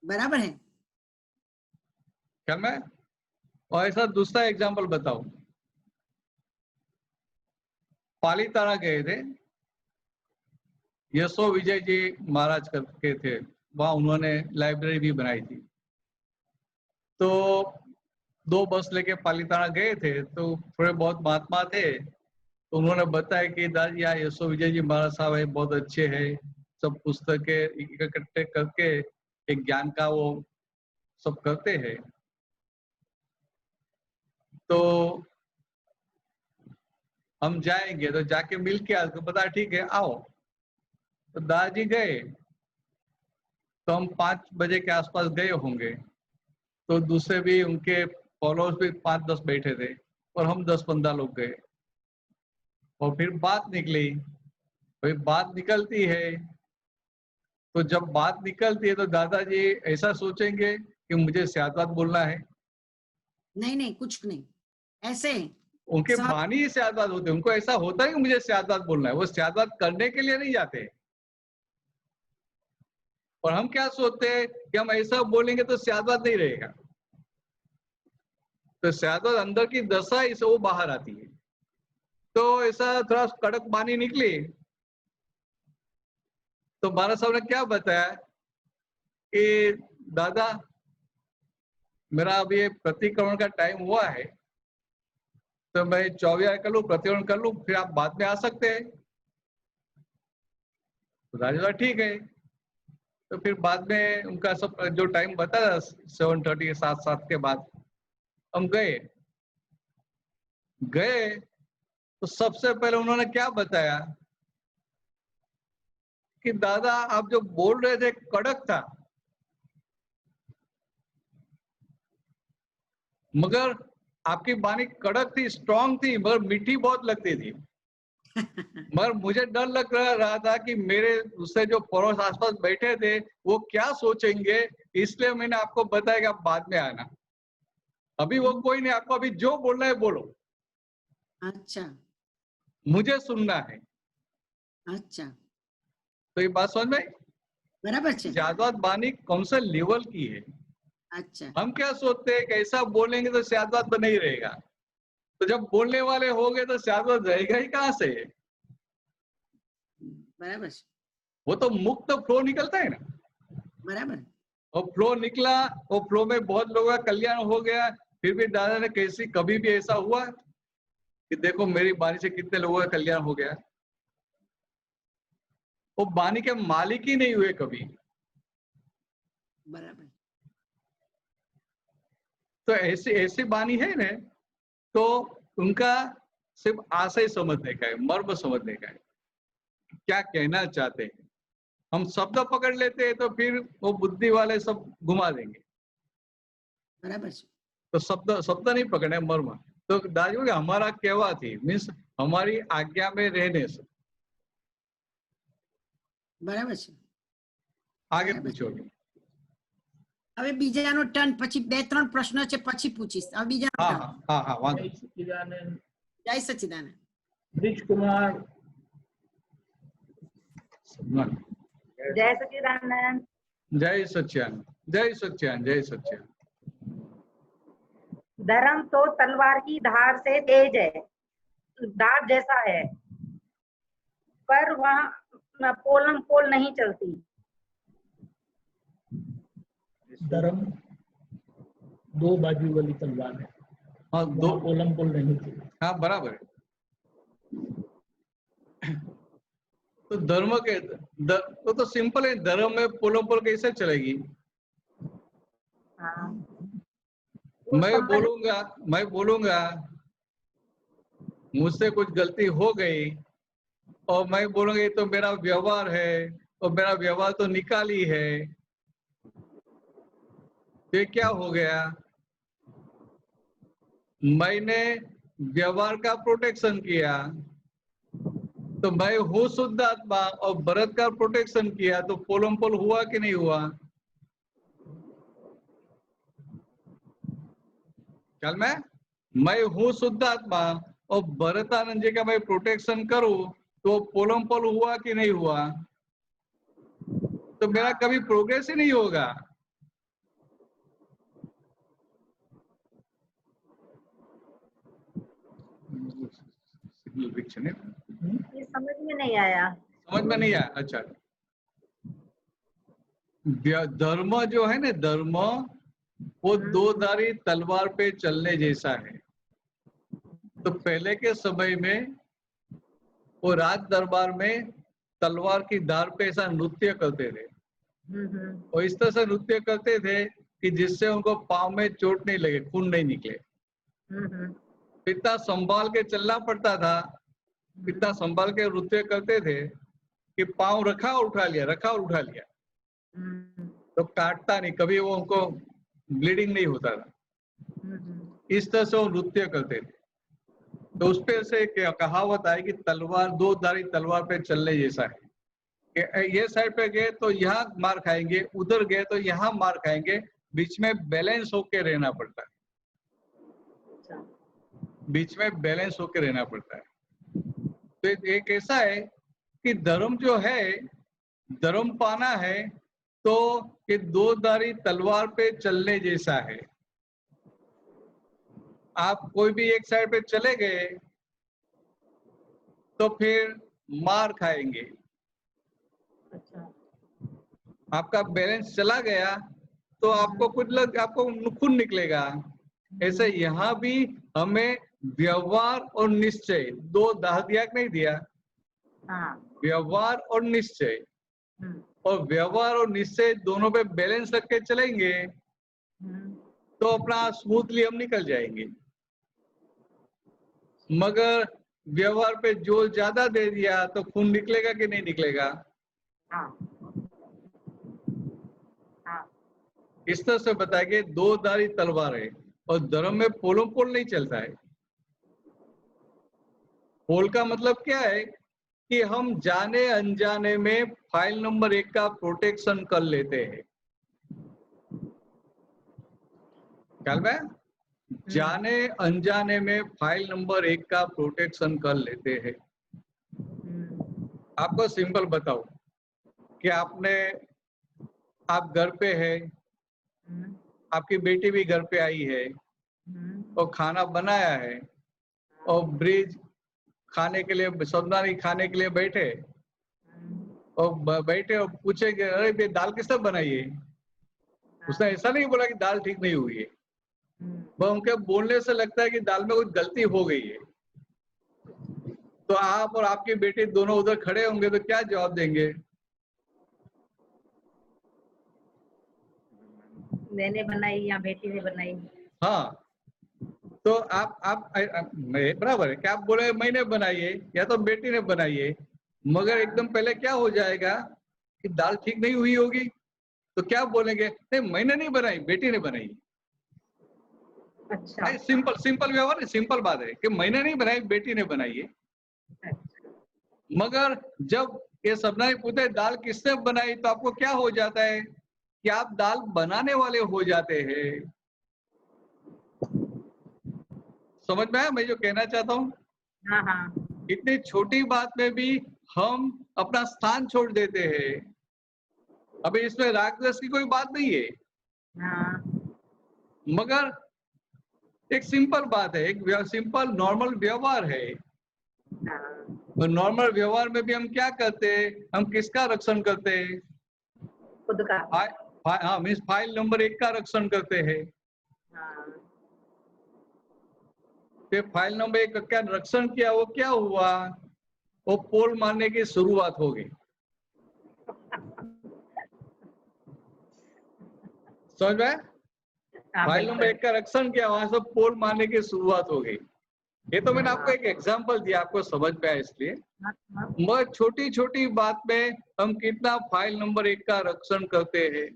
બરાબર હે क्या मैं और ऐसा दूसरा एग्जांपल बताऊं, पालीताना गए थे, यशो विजय जी महाराज करके थे, वहां उन्होंने लाइब्रेरी भी बनाई थी। तो 2 बस लेके पालीताना गए थे तो थोड़े बहुत महात्मा थे, तो उन्होंने बताया कि दादी यहाँ यशो विजय जी महाराज साहब है, बहुत अच्छे हैं, सब पुस्तकें इकट्ठे करके एक ज्ञान का वो सब करते हैं। तो हम जाएंगे तो जाके मिल के आज बता ठीक है आओ। तो दादाजी गए तो हम 5 बजे के आसपास गए होंगे, तो दूसरे भी उनके फॉलोअर्स भी 5-10 बैठे थे और हम 10-15 लोग गए और फिर बात निकली। भाई बात निकलती है तो जब बात निकलती है तो दादाजी ऐसा सोचेंगे कि मुझे स्यादात बोलना है, नहीं नहीं कुछ नहीं ऐसे उनके सब- बानी ही स्यादात होते हैं, उनको ऐसा होता है कि मुझे स्यादात बोलना है, वो स्यादात करने के लिए नहीं जाते। और हम क्या सोचते हैं कि हम ऐसा बोलेंगे तो स्यादात नहीं रहेगा, तो स्यादात अंदर की दशा इसे वो बाहर आती है। तो ऐसा थोड़ा कड़क बानी निकली तो महाराज साहब ने क्या बताया कि दादा मेरा अभी ये प्रतिक्रमण का टाइम हुआ है तो मैं 24 कर लूं, प्रतिक्रमण कर लूं, फिर आप बाद में आ सकते हैं। तो राजा ठीक है, तो फिर बाद में उनका सब जो टाइम बताया 7:30 7 के बाद हम गए तो सबसे पहले उन्होंने क्या बताया कि दादा आप जो बोल रहे थे कड़क था, मगर आपकी बानी कड़क थी, स्ट्रांग थी, मगर मीठी बहुत लगती थी। मगर मुझे डर लग रहा था कि मेरे उससे जो पड़ोस आसपास बैठे थे वो क्या सोचेंगे, इसलिए मैंने आपको बताया कि आप बाद में आना। अभी वो कोई नहीं, आपको अभी जो बोलना है बोलो, अच्छा मुझे सुनना है। अच्छा तो ये बात समझ में बराबर છે स्यादात बानी कौन से लेवल की है। अच्छा हम क्या सोचते हैं कि ऐसा बोलेंगे तो स्यादात तो नहीं रहेगा, तो जब बोलने वाले हो गए तो स्यादात रहेगा ही कहाँ से। બરાબર છે वो तो मुक्त फ्लो निकलता है ना, બરાબર और फ्लो निकला, और फ्लो में बहुत लोगों का कल्याण हो गया। फिर भी दादा ने कैसी कभी भी ऐसा हुआ कि देखो मेरी बानी से कितने लोगों का कल्याण हो गया। वो बानी के मालिक ही नहीं हुए कभी, બરાબર तो ऐसी ऐसी बानी है ना, तो उनका सिर्फ आशय समझने का है, मर्म समझने का है, क्या कहना चाहते हैं। हम शब्द पकड़ लेते हैं तो फिर वो बुद्धि वाले सब घुमा देंगे। બરાબર છે. तो शब्द नहीं पकड़े, मर्म। तो दादी बोले हमारा कहवा थी, मीन्स हमारी आज्ञा में रहने से। બરાબર છે. आगे बराबर. पूछोगे। હવે બીજાનો ટર્ન, પછી 2-3 પ્રશ્નો છે પછી પૂછીશ. હવે બીજાનો हाँ ટર્ન. हाँ हाँ हाँ, वांधो। जय सच्चिदानंद। જય સચ્ચિદાનંદ. ब्रिज कुमार। जय सच्चिदानंद। जय सच्चिदानंद, जय सच्चिदानंद, जय सच्चिदानंद। धर्म तो तलवार की धार से तेज है, धार जैसा है, पर वहाँ पोलम पोल नहीं चलती। धर्म दो बाजू वाली तलवार है, हाँ, दो, पोलम पोल नहीं थी। हाँ बराबर है। तो धर्म के तो सिंपल है, धर्म में पोलम पोल कैसे चलेगी? हाँ। मैं बोलूंगा मुझसे कुछ गलती हो गई और मैं बोलूंगा ये तो मेरा व्यवहार है और मेरा व्यवहार तो निकाली है, ये क्या हो गया? मैंने व्यवहार का प्रोटेक्शन किया, तो मैं हूँ शुद्ध आत्मा और भरत का प्रोटेक्शन किया, तो पोलम पोल हुआ कि नहीं हुआ? कल मैं हूँ शुद्ध आत्मा और भरतानंद जी का मैं प्रोटेक्शन करूं, तो पोलम पोल हुआ कि नहीं हुआ? तो मेरा कभी प्रोग्रेस ही नहीं होगा। ये समझ में नहीं आया। समझ में नहीं आया? अच्छा, धर्म जो है ना, धर्म वो दो धारी तलवार पे चलने जैसा है। तो पहले के समय में वो राज दरबार में तलवार की धार पे ऐसा नृत्य करते थे, और इस तरह से नृत्य करते थे कि जिससे उनको पांव में चोट नहीं लगे, खून नहीं निकले। इतना संभाल के चलना पड़ता था, इतना संभाल के नृत्य करते थे कि पांव रखा और उठा लिया, रखा और उठा लिया, तो काटता नहीं, कभी वो उनको ब्लीडिंग नहीं होता था। इस तरह से वो नृत्य करते थे। तो उस पे से कहावत आई कि तलवार दो धारी तलवार पे चलने जैसा है, कि ये साइड पे गए तो यहाँ मार खाएंगे, उधर गए तो यहाँ मार खाएंगे, बीच में बैलेंस होके रहना पड़ता है, बीच में बैलेंस होके रहना पड़ता है। तो एक ऐसा है कि धर्म जो है, धर्म पाना है तो ये दो धारी तलवार पे चलने जैसा है। आप कोई भी एक साइड पे चले गए तो फिर मार खाएंगे। अच्छा। आपका बैलेंस चला गया तो आपको आपको खून निकलेगा। ऐसे यहाँ भी हमें व्यवहार और निश्चय दो दिया नहीं दिया। हाँ। व्यवहार और निश्चय, और व्यवहार और निश्चय दोनों पे बैलेंस रख के चलेंगे तो अपना स्मूथली हम निकल जाएंगे। मगर व्यवहार पे जोर ज्यादा दे दिया तो खून निकलेगा कि नहीं निकलेगा? हाँ। हाँ। इस तरह से बताया कि दो धारी तलवार है और धर्म में पोलों पोल नहीं चलता है। पोल का मतलब क्या है कि हम जाने अनजाने में फाइल नंबर 1 का प्रोटेक्शन कर लेते हैं। ख्याल में जाने अनजाने में फाइल नंबर 1 का प्रोटेक्शन कर लेते हैं। आपको सिंपल बताओ कि आप घर पे है, आपकी बेटी भी घर पे आई है और खाना बनाया है और ब्रिज खाने के लिए, सब्जी खाने के लिए बैठे और पूछे कि अरे ये दाल किसने बनाई है? उसने ऐसा नहीं बोला कि दाल ठीक नहीं हुई है, वह उनके बोलने से लगता है कि दाल में कुछ गलती हो गई है। तो आप और आपकी बेटी दोनों उधर खड़े होंगे तो क्या जवाब देंगे? मैंने बनाई या बेटी ने बनाई? हाँ, तो बराबर है कि आप बोले मैंने बनाई है या तो बेटी ने बनाई है, मगर एकदम पहले क्या हो जाएगा कि दाल ठीक नहीं हुई होगी, तो क्या बोलेंगे, नहीं मैंने नहीं बनाई, बेटी ने बनाई। अच्छा सिंपल व्यवहार है, सिंपल बात है कि मैंने नहीं बनाई, बेटी ने बनाई है। मगर जब ये सबने पूछे दाल किसने बनाई, तो आपको क्या हो जाता है कि आप दाल बनाने वाले हो जाते हैं। समझ में आया मैं जो कहना चाहता हूँ? हाँ हाँ इतनी छोटी बात में भी हम अपना स्थान छोड़ देते हैं। अभी इसमें राग द्वेष की कोई बात नहीं है, हाँ मगर एक सिंपल बात है, एक सिंपल नॉर्मल व्यवहार है। हाँ। नॉर्मल व्यवहार में भी हम क्या करते हैं, हम किसका रक्षण करते हैं? खुद का। हाँ, मीन्स फाइल नंबर 1 का रक्षण करते हैं। हाँ तो फाइल नंबर 1 का रक्षण किया, वो क्या हुआ, वो पोल मारने की शुरुआत हो गई। समझ में? फाइल नंबर 1 का रक्षण किया, वहां से पोल मारने की शुरुआत हो गई। ये तो मैंने आपको एक एग्जांपल दिया, आपको समझ में आया इसलिए। मगर छोटी छोटी बात में हम कितना फाइल नंबर 1 का रक्षण करते हैं।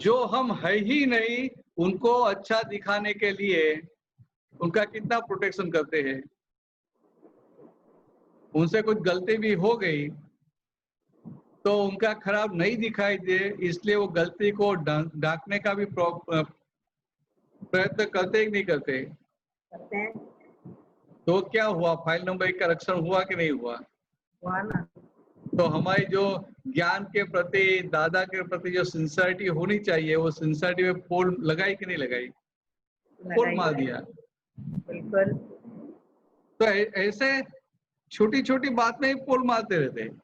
जो हम है ही नहीं, उनको अच्छा दिखाने के लिए उनका कितना प्रोटेक्शन करते हैं। उनसे कुछ गलती भी हो गई तो उनका खराब नहीं दिखाई दे, इसलिए वो गलती को ढांकने का भी प्रयत्न करते ही नहीं करते। तो क्या हुआ, फाइल नंबर 1 का रक्षण हुआ कि नहीं हुआ? हुआ ना। तो हमारी जो ज्ञान के प्रति, दादा के प्रति जो सिंसियरिटी होनी चाहिए, वो सिंसियरिटी में पोल लगाई कि नहीं लगाई? पोल मार दिया। बिल्कुल। तो ऐसे छोटी छोटी बात में ही पोल मारते रहते हैं,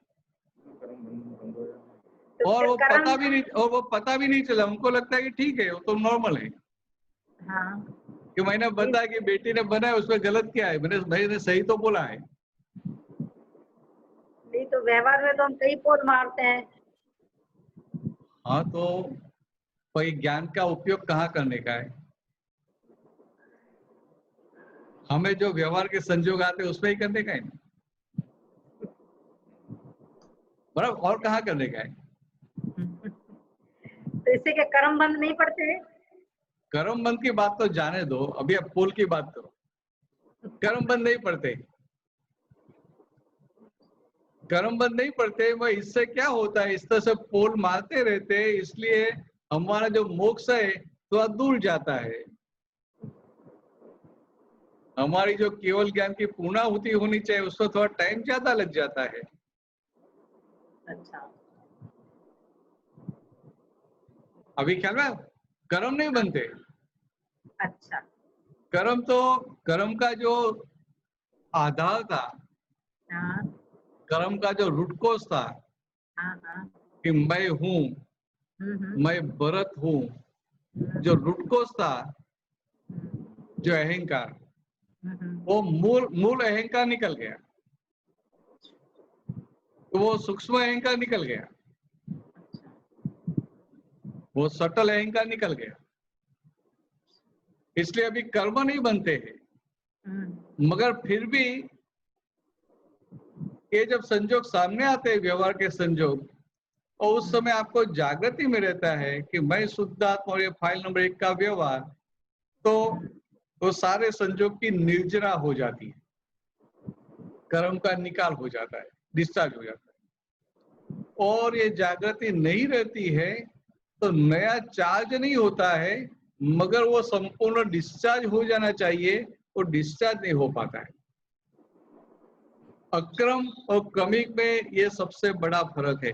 और वो पता भी नहीं चला। उनको लगता है कि ठीक है, वो तो नॉर्मल है। हाँ कि मैंने बताया कि बेटी ने बनाया, उसमें गलत क्या है, मैंने सही तो बोला है। नहीं तो व्यवहार में तो हम कई पोल मारते हैं। हाँ, तो कोई ज्ञान का उपयोग कहाँ करने का है? हमें जो व्यवहार के संजोग आते हैं उसमें ही करने का है, बराबर, और कहाँ करने का है? तो इससे क्या कर्म बंद नहीं पड़ते हैं? कर्म बंद की बात तो जाने दो, अभी आप पोल की बात करो। कर्म बंद नहीं पड़ते, कर्म बंद नहीं पड़ते। वह इससे क्या होता है, इस तरह से पोल मारते रहते हैं, इसलिए हमारा जो मोक्ष है थोड़ा दूर जाता है। हमारी जो केवल ज्ञान की पूर्णाहुति होनी चाहिए, उसमें थोड़ा टाइम ज्यादा लग जाता है। अच्छा। अभी ख्याल में, कर्म नहीं बनते। अच्छा। कर्म का जो आधार था, हाँ कर्म का जो रूट कोज था, हाँ हाँ। कि मैं हूँ, मैं भरत हूँ, जो रूट कोज था, जो अहंकार, वो मूल अहंकार निकल गया, तो वो सूक्ष्म अहंकार निकल गया, वो सटल अहंकार निकल गया। इसलिए अभी कर्म नहीं बनते हैं। मगर फिर भी ये जब संजोग सामने आते हैं, व्यवहार के संजोग, और उस समय आपको जागृति में रहता है कि मैं शुद्ध आत्मा और ये फाइल नंबर 1 का व्यवहार, तो सारे संजोग की निर्जरा हो जाती है, कर्म का निकाल हो जाता है, डिस्चार्ज हो जाता है। और ये जागृति नहीं रहती है तो नया चार्ज नहीं होता है, मगर वो संपूर्ण डिस्चार्ज हो जाना चाहिए, वो डिस्चार्ज नहीं हो पाता है। अक्रम और क्रमिक में ये सबसे बड़ा फर्क है।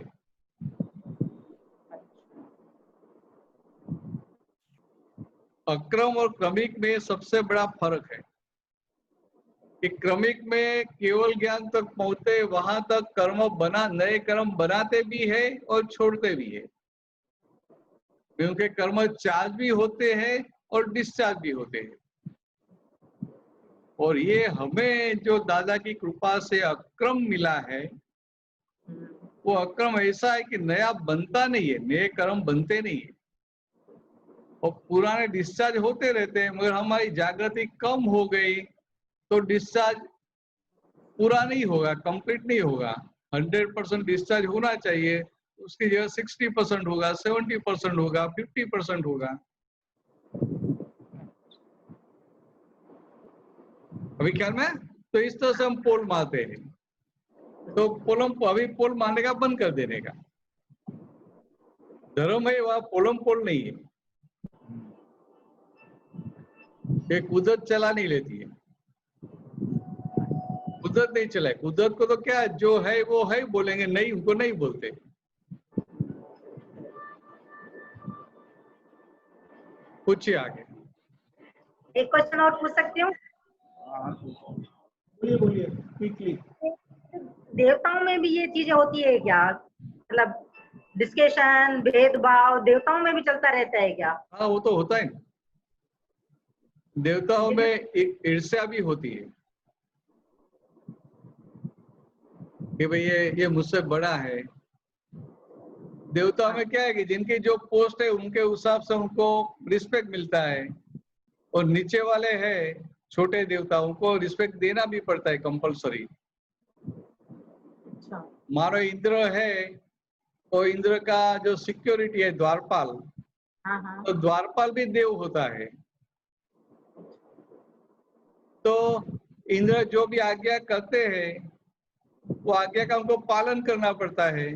अक्रम और क्रमिक में सबसे बड़ा फर्क है कि क्रमिक में केवल ज्ञान तक पहुंचते, वहां तक कर्म नए कर्म बनाते भी है और छोड़ते भी है, क्योंकि कर्म चार्ज भी होते हैं और डिस्चार्ज भी होते हैं। और ये हमें जो दादा की कृपा से अक्रम मिला है, वो अक्रम ऐसा है कि नया बनता नहीं है, नए कर्म बनते नहीं है, और पुराने डिस्चार्ज होते रहते हैं, मगर हमारी जागृति कम हो गई तो डिस्चार्ज पूरा नहीं होगा, कंप्लीट नहीं होगा। 100% डिस्चार्ज होना चाहिए, उसकी जगह 60% होगा, 70% होगा, 50% होगा। अभी ख्याल में? तो इस तरह से हम पोल मारते हैं। तो अभी पोल मारने का बंद कर देने का। धर्म है वह पोलम पोल नहीं है, ये कुदरत चला नहीं लेती है। कुदरत नहीं चलाए, कुदरत को तो क्या जो है वो है बोलेंगे, नहीं उनको नहीं बोलते। पूछिए आगे। एक क्वेश्चन और पूछ सकती हूँ? बोलिए बोलिए क्विकली। देवताओं में भी ये चीजें होती है क्या? मतलब डिस्कशन, भेदभाव देवताओं में भी चलता रहता है क्या? हाँ वो तो होता है ना, देवताओं में ईर्ष्या भी होती है कि भाई ये मुझसे बड़ा है। देवताओं में क्या है कि जिनकी जो पोस्ट है उनके हिसाब से उनको रिस्पेक्ट मिलता है, और नीचे वाले हैं छोटे देवताओं को रिस्पेक्ट देना भी पड़ता है कंपलसरी। मानो इंद्र है तो इंद्र का जो सिक्योरिटी है द्वारपाल, तो द्वारपाल भी देव होता है। तो इंद्र जो भी आज्ञा करते हैं वो आज्ञा का उनको पालन करना पड़ता है।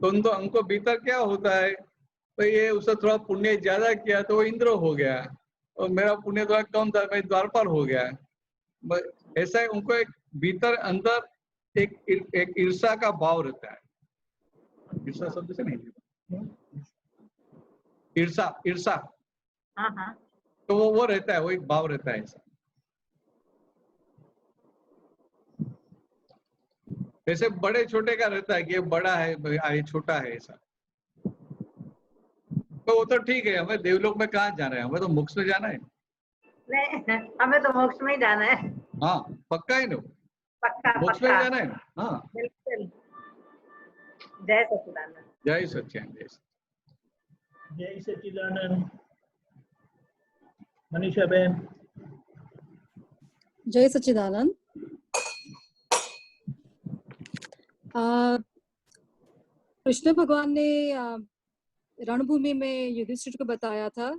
तो उनको भीतर क्या होता है, तो ये उससे थोड़ा पुण्य ज्यादा किया तो वो इंद्र हो गया, और मेरा पुण्य थोड़ा कम था मैं द्वारपाल हो गया। ऐसा है, उनको एक भीतर अंदर एक ईर्षा का भाव रहता है। ईर्षा शब्द से नहीं, ईर्षा ईर्षा, तो वो रहता है, वो एक भाव रहता है ऐसा। जैसे बड़े छोटे का रहता है कि ये बड़ा है ये छोटा है, ऐसा। तो वो तो ठीक है, हमें देवलोक में कहाँ जाना है, हमें तो मोक्ष में जाना है। नहीं, हमें तो मोक्ष में ही जाना है। हाँ पक्का है ना, पक्का मोक्ष में पक्का। जाना है। हाँ बिल्कुल। जय सच्चिदानंद। जय सच्चिदानंद। जय सच्चिदानंद। मनीषा बहन। जय सच्चिदानंद। कृष्ण भगवान ने रणभूमि में युधिष्ठिर को बताया था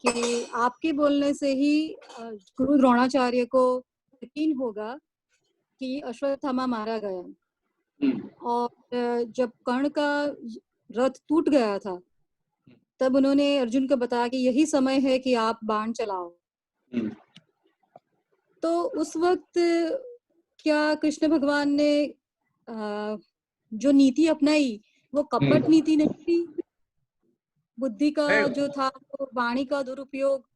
कि आपके बोलने से ही गुरु द्रोणाचार्य को यकीन होगा कि अश्वत्थामा मारा गया। और जब कर्ण का रथ टूट गया था तब उन्होंने अर्जुन को बताया कि यही समय है कि आप बाण चलाओ। तो उस वक्त क्या कृष्ण भगवान ने जो नीति अपनाई वो कपट नीति नहीं थी? बुद्धि का जो था वो वाणी का दुरुपयोग,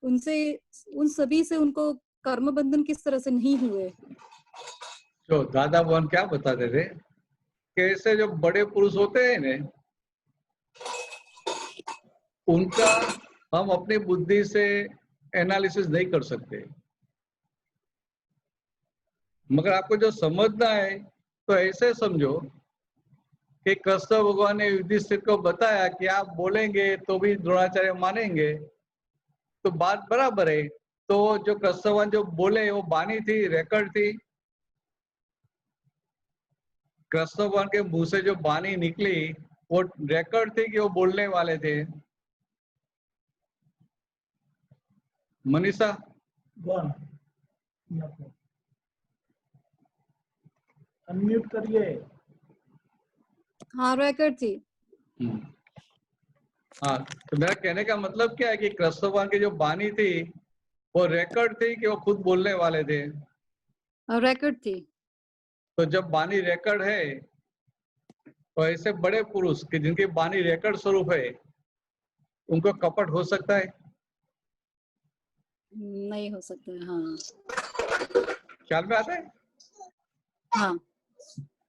उनसे उन सभी से उनको कर्म बंधन किस तरह से नहीं हुए? तो दादा भगवान क्या बताते थे, कैसे जो बड़े पुरुष होते हैं ना, उनका हम अपनी बुद्धि से एनालिसिस नहीं कर सकते, मगर आपको जो समझना है तो ऐसे समझो कि कृष्ण भगवान ने युधिष्ठिर को बताया कि आप बोलेंगे तो भी द्रोणाचार्य मानेंगे, तो बात बराबर है। तो जो कृष्ण भगवान जो बोले वो वाणी थी, रिकॉर्ड थी। कृष्ण भगवान के मुंह से जो वाणी निकली वो रिकॉर्ड थी कि वो बोलने वाले थे। मनीषा अनम्यूट करिए। हाँ रिकॉर्ड थी। हाँ, तो मेरा कहने का मतलब क्या है कि कृष्ण भगवान की जो वाणी थी वो रिकॉर्ड थी कि वो खुद बोलने वाले थे। रिकॉर्ड थी। तो जब वाणी रिकॉर्ड है तो ऐसे बड़े पुरुष कि जिनकी वाणी रिकॉर्ड स्वरूप है उनको कपट हो सकता है? नहीं हो सकता है। हाँ ख्याल में आता है? हाँ।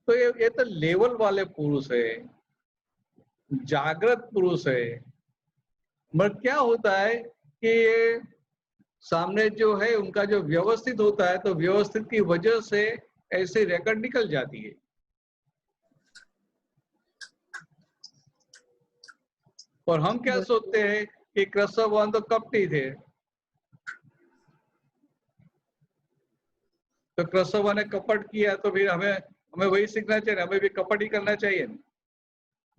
तो ये तो लेवल वाले पुरुष है, जागृत पुरुष है। मगर क्या होता है कि ये सामने जो है उनका जो व्यवस्थित होता है, तो व्यवस्थित की वजह से ऐसे रिकॉर्ड निकल जाती है। और हम क्या सोचते हैं कि कृष्ण भगवान तो कपटी थे, तो कृष्ण भगवान ने कपट किया तो फिर हमें हमें वही सीखना चाहिए, हमें भी कपट ही करना चाहिए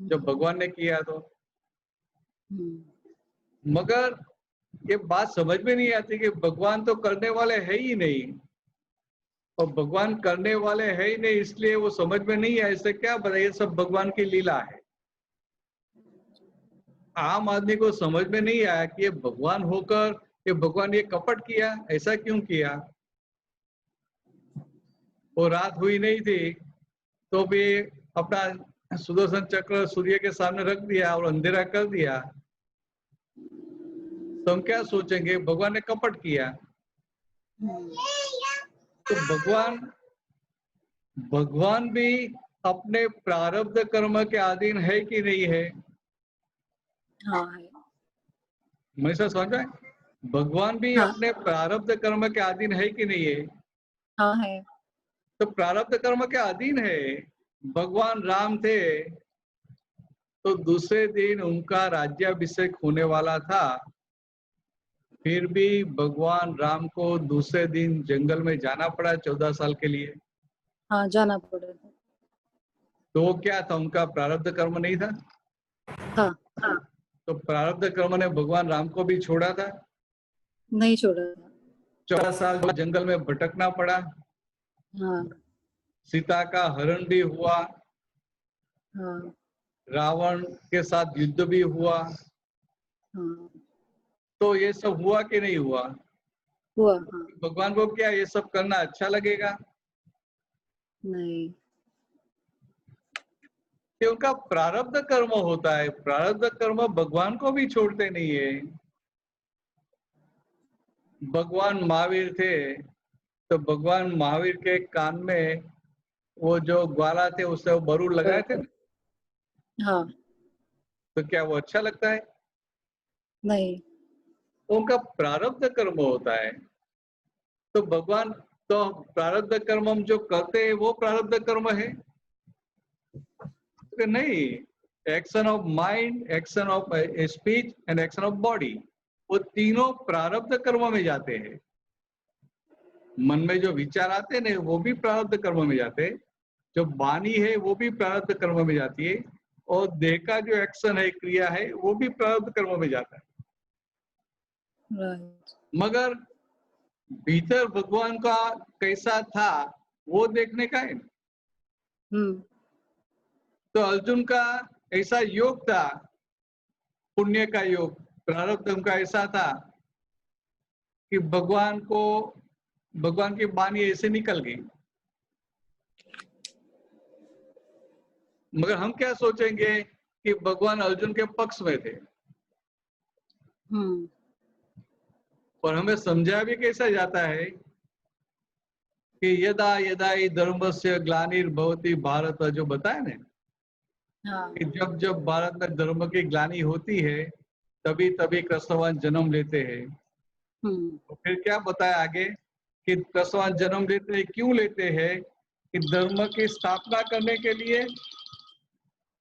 जब भगवान ने किया तो। मगर ये बात समझ में नहीं आती कि भगवान तो करने वाले है ही नहीं, और भगवान करने वाले है ही नहीं, इसलिए वो समझ में नहीं आया। इससे क्या बताइए, सब भगवान की लीला है। आम आदमी को समझ में नहीं आया कि ये भगवान होकर ये भगवान ये कपट किया, ऐसा क्यों किया। वो रात हुई नहीं थी तो भी अपना सुदर्शन चक्र सूर्य के सामने रख दिया और अंधेरा कर दिया, तो हम क्या सोचेंगे भगवान ने कपट किया। तो भगवान भी अपने प्रारब्ध कर्म के अधीन है कि नहीं है? हाँ है। मैं ऐसा समझ में, भगवान भी हाँ। अपने प्रारब्ध कर्म के अधीन है कि नहीं है? हाँ है। तो प्रारब्ध कर्म के अधीन है। भगवान राम थे तो दूसरे दिन उनका राज्याभिषेक होने वाला था, फिर भी भगवान राम को दूसरे दिन जंगल में जाना पड़ा 14 साल के लिए। हाँ जाना पड़ा। तो वो क्या था, उनका प्रारब्ध कर्म नहीं था? हाँ। तो प्रारब्ध कर्म ने भगवान राम को भी छोड़ा था? नहीं छोड़ा। 14 साल जंगल में भटकना पड़ा, हाँ। सीता का हरण भी हुआ, हाँ। रावण के साथ युद्ध भी हुआ, हाँ। तो ये सब हुआ कि नहीं हुआ? हुआ। हाँ। भगवान को क्या ये सब करना अच्छा लगेगा? नहीं। ये उनका प्रारब्ध कर्म होता है। प्रारब्ध कर्म भगवान को भी छोड़ते नहीं है। भगवान महावीर थे तो भगवान महावीर के कान में वो जो ग्वाला थे उससे वो बरूद लगाए थे, हाँ। तो क्या वो अच्छा लगता है? नहीं। उनका प्रारब्ध कर्म होता है। तो भगवान तो प्रारब्ध कर्म हम जो करते हैं वो प्रारब्ध कर्म है तो नहीं। Action of mind, action of speech and action of body, वो तीनों प्रारब्ध कर्म में जाते हैं। मन में जो विचार आते हैं ना वो भी प्रारब्ध कर्म में जाते हैं, जो वाणी है वो भी प्रारब्ध कर्म में जाती है, और देह का जो एक्शन है, क्रिया है, वो भी प्रारब्ध कर्म में जाता है। राइट। मगर भीतर भगवान का कैसा था वो देखने का है। तो अर्जुन का ऐसा योग था, पुण्य का योग, प्रारब्ध उनका ऐसा था कि भगवान की वाणी ऐसे निकल गई। मगर हम क्या सोचेंगे कि भगवान अर्जुन के पक्ष में थे, और हमें समझाया भी कैसा जाता है कि यदा यदा ही धर्मस्य ग्लानिर्भवति भारत, जो बताया ना कि जब जब भारत में धर्म की ग्लानि होती है तभी तभी कृष्णवान जन्म लेते हैं। तो फिर क्या बताया आगे कि कृष्णवान जन्म लेते हैं, क्यों लेते हैं? कि धर्म की स्थापना करने के लिए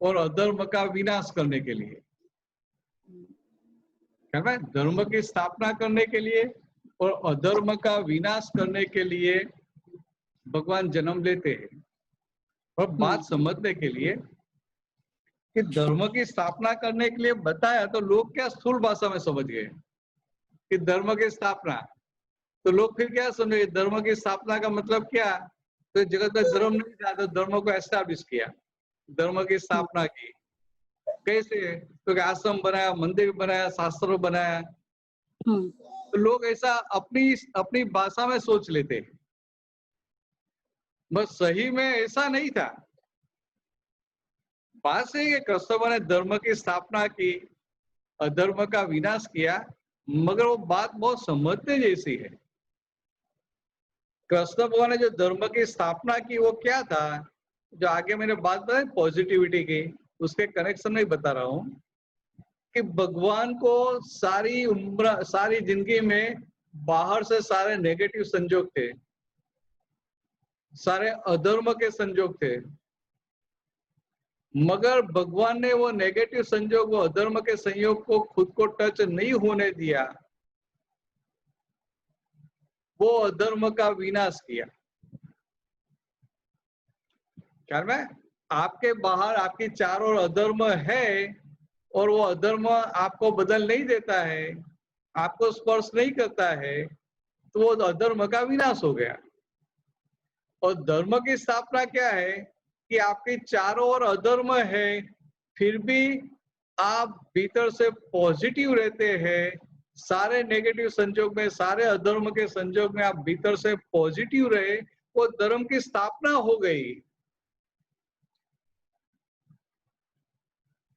और अधर्म का विनाश करने के लिए। क्या है? धर्म की स्थापना करने के लिए और अधर्म का विनाश करने के लिए भगवान जन्म लेते हैं। और बात समझने के लिए कि धर्म की स्थापना करने के लिए बताया तो लोग क्या स्थूल भाषा में समझ गए कि धर्म की स्थापना, तो लोग फिर क्या समझे धर्म की स्थापना का मतलब क्या? तो जगत में धर्म नहीं था तो धर्म को एस्टैब्लिश किया, धर्म की स्थापना की। कैसे? तो आश्रम बनाया, मंदिर बनाया, शास्त्र बनाया। तो लोग ऐसा अपनी भाषा में सोच लेते हैं, बस सही में ऐसा नहीं था। बात सही है, कृष्ण ने धर्म की स्थापना की, अधर्म का विनाश किया, मगर वो बात बहुत समझने जैसी है। कृष्ण भगवान ने जो धर्म की स्थापना की वो क्या था, जो आगे मैंने बात बताई पॉजिटिविटी की, उसके कनेक्शन में बता रहा हूं कि भगवान को सारी उम्र, सारी जिंदगी में बाहर से सारे नेगेटिव संजोग थे, सारे अधर्म के संजोग थे, मगर भगवान ने वो नेगेटिव संयोग, वो अधर्म के संयोग को खुद को टच नहीं होने दिया, वो अधर्म का विनाश किया। ख्याल में आपके बाहर आपकी चारों ओर अधर्म है और वो अधर्म आपको बदल नहीं देता है, आपको स्पर्श नहीं करता है, तो वो अधर्म का विनाश हो गया। और धर्म की स्थापना क्या है कि आपके चारों ओर अधर्म है, फिर भी आप भीतर से पॉजिटिव रहते हैं। सारे नेगेटिव संयोग में, सारे अधर्म के संयोग में आप भीतर से पॉजिटिव रहे, वो धर्म की स्थापना हो गई।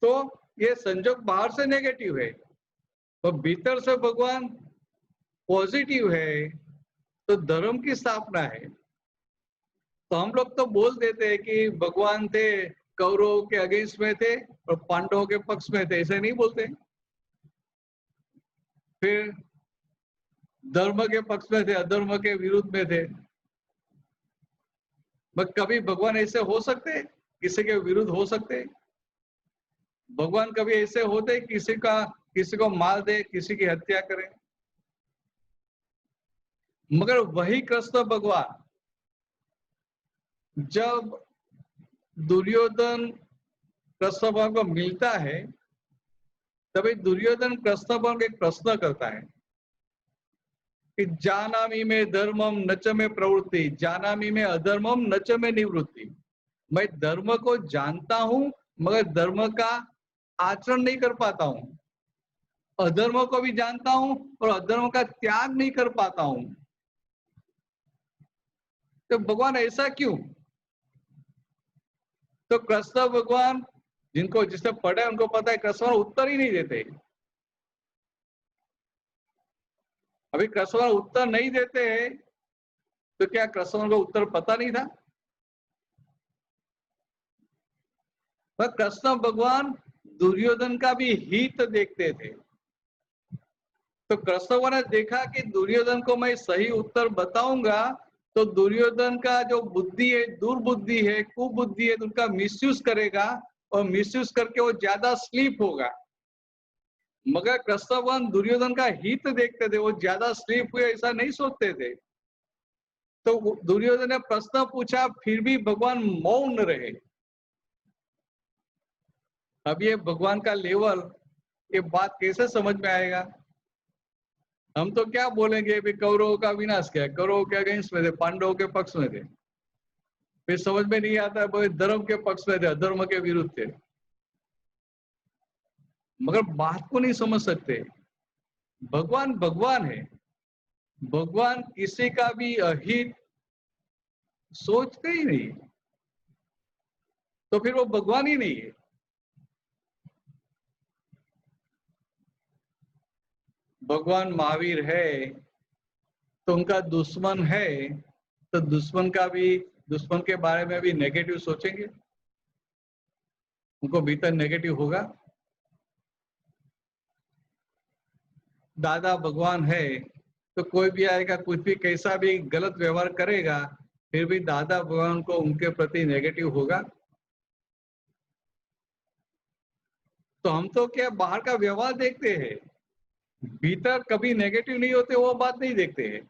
तो ये संयोग बाहर से नेगेटिव है, तो भीतर से भगवान पॉजिटिव है, तो धर्म की स्थापना है। तो हम लोग तो बोल देते हैं कि भगवान थे कौरवों के अगेंस्ट में थे और पांडवों के पक्ष में थे, ऐसे नहीं बोलते। फिर धर्म के पक्ष में थे, अधर्म के विरुद्ध में थे। मगर कभी भगवान ऐसे हो सकते, किसी के विरुद्ध हो सकते? भगवान कभी ऐसे होते किसी को मार दे, किसी की हत्या करे? मगर वही कृष्ण भगवान जब दुर्योधन कृष्ण भगवान को मिलता है, तभी दुर्योधन कृष्ण भगवान को एक प्रश्न करता है कि जानामि में धर्मम न च में प्रवृत्ति, जानामि में अधर्मम न च में निवृत्ति। मैं धर्म को जानता हूं मगर धर्म का आचरण नहीं कर पाता हूं, अधर्म को भी जानता हूं और अधर्म का त्याग नहीं कर पाता हूं। तो भगवान ऐसा क्यों? तो कृष्ण भगवान, जिसने पढ़ा है उनको पता है, कृष्ण भगवान उत्तर ही नहीं देते। अभी कृष्ण भगवान उत्तर नहीं देते हैं, तो क्या कृष्ण भगवान को उत्तर पता नहीं था? पर कृष्ण भगवान दुर्योधन का भी हित देखते थे। तो कृष्ण भगवान ने देखा कि दुर्योधन को मैं सही उत्तर बताऊंगा तो दुर्योधन का जो बुद्धि है, दुर्बुद्धि है, कुबुद्धि है, उनका मिसयूज करेगा और मिसयूज करके वो ज्यादा स्लीप होगा। मगर कृष्ण भगवान दुर्योधन का हित देखते थे, वो ज्यादा स्लीप हुए ऐसा नहीं सोचते थे। तो दुर्योधन ने प्रश्न पूछा, फिर भी भगवान मौन रहे। अब ये भगवान का लेवल, ये बात कैसे समझ में आएगा? हम तो क्या बोलेंगे, भी कौरवों का विनाश किया, कौरवों के अगेंस्ट में थे, पांडवों के पक्ष में थे। फिर समझ में नहीं आता है धर्म के पक्ष में थे, अधर्म के विरुद्ध थे। मगर बात को नहीं समझ सकते। भगवान भगवान है, भगवान किसी का भी अहित सोचते ही नहीं, तो फिर वो भगवान ही नहीं है। भगवान महावीर है तो उनका दुश्मन है, तो दुश्मन के बारे में भी नेगेटिव सोचेंगे, उनको भीतर नेगेटिव होगा। दादा भगवान है तो कोई भी आएगा, कुछ भी कैसा भी गलत व्यवहार करेगा, फिर भी दादा भगवान को उनके प्रति नेगेटिव होगा। तो हम तो क्या बाहर का व्यवहार देखते हैं, भीतर कभी नेगेटिव नहीं होते, वो बात नहीं देखते हैं।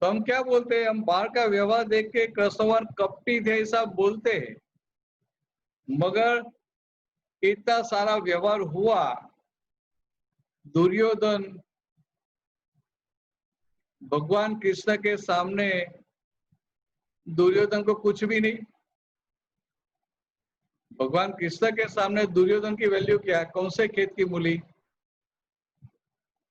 तो हम क्या बोलते हैं, हम बाहर का व्यवहार देख के कृष्ण भगवान कपटी थे ऐसा बोलते हैं। मगर इतना सारा व्यवहार हुआ, दुर्योधन भगवान कृष्ण के सामने, दुर्योधन को कुछ भी नहीं। भगवान कृष्ण के सामने दुर्योधन की वैल्यू क्या है? कौन से खेत की मूली?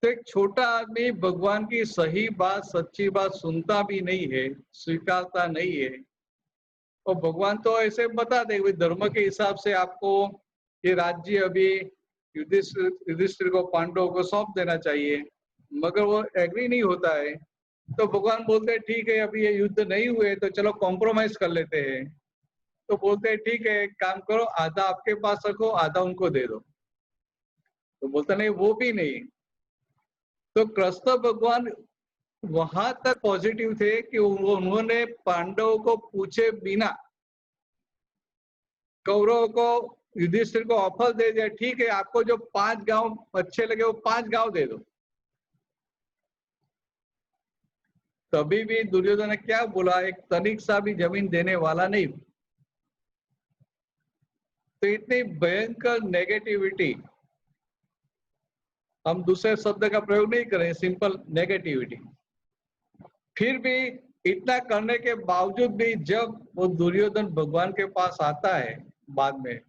तो एक छोटा आदमी भगवान की सही बात, सच्ची बात सुनता भी नहीं है, स्वीकारता नहीं है। और भगवान तो ऐसे बता दे, धर्म के हिसाब से आपको ये राज्य अभी युधिष्ठिर को, पांडवों को सौंप देना चाहिए, मगर वो एग्री नहीं होता है। तो भगवान बोलते हैं ठीक है, अभी ये युद्ध नहीं हुए तो चलो कॉम्प्रोमाइज कर लेते हैं। तो बोलते हैं ठीक है, काम करो, आधा आपके पास रखो, आधा उनको दे दो। तो बोलते नहीं, वो भी नहीं। तो कृष्ण भगवान वहां तक पॉजिटिव थे कि उन्होंने पांडवों को पूछे बिना कौरवों को युधिष्ठिर को ऑफर दे दिया, ठीक है आपको जो 5 गांव अच्छे लगे वो 5 गांव दे दो। तभी भी दुर्योधन ने क्या बोला, एक तनिक सा भी जमीन देने वाला नहीं। तो इतनी भयंकर नेगेटिविटी, हम दूसरे शब्द का प्रयोग नहीं करें, सिंपल नेगेटिविटी। फिर भी इतना करने के बावजूद भी जब वो दुर्योधन भगवान के पास आता है बाद में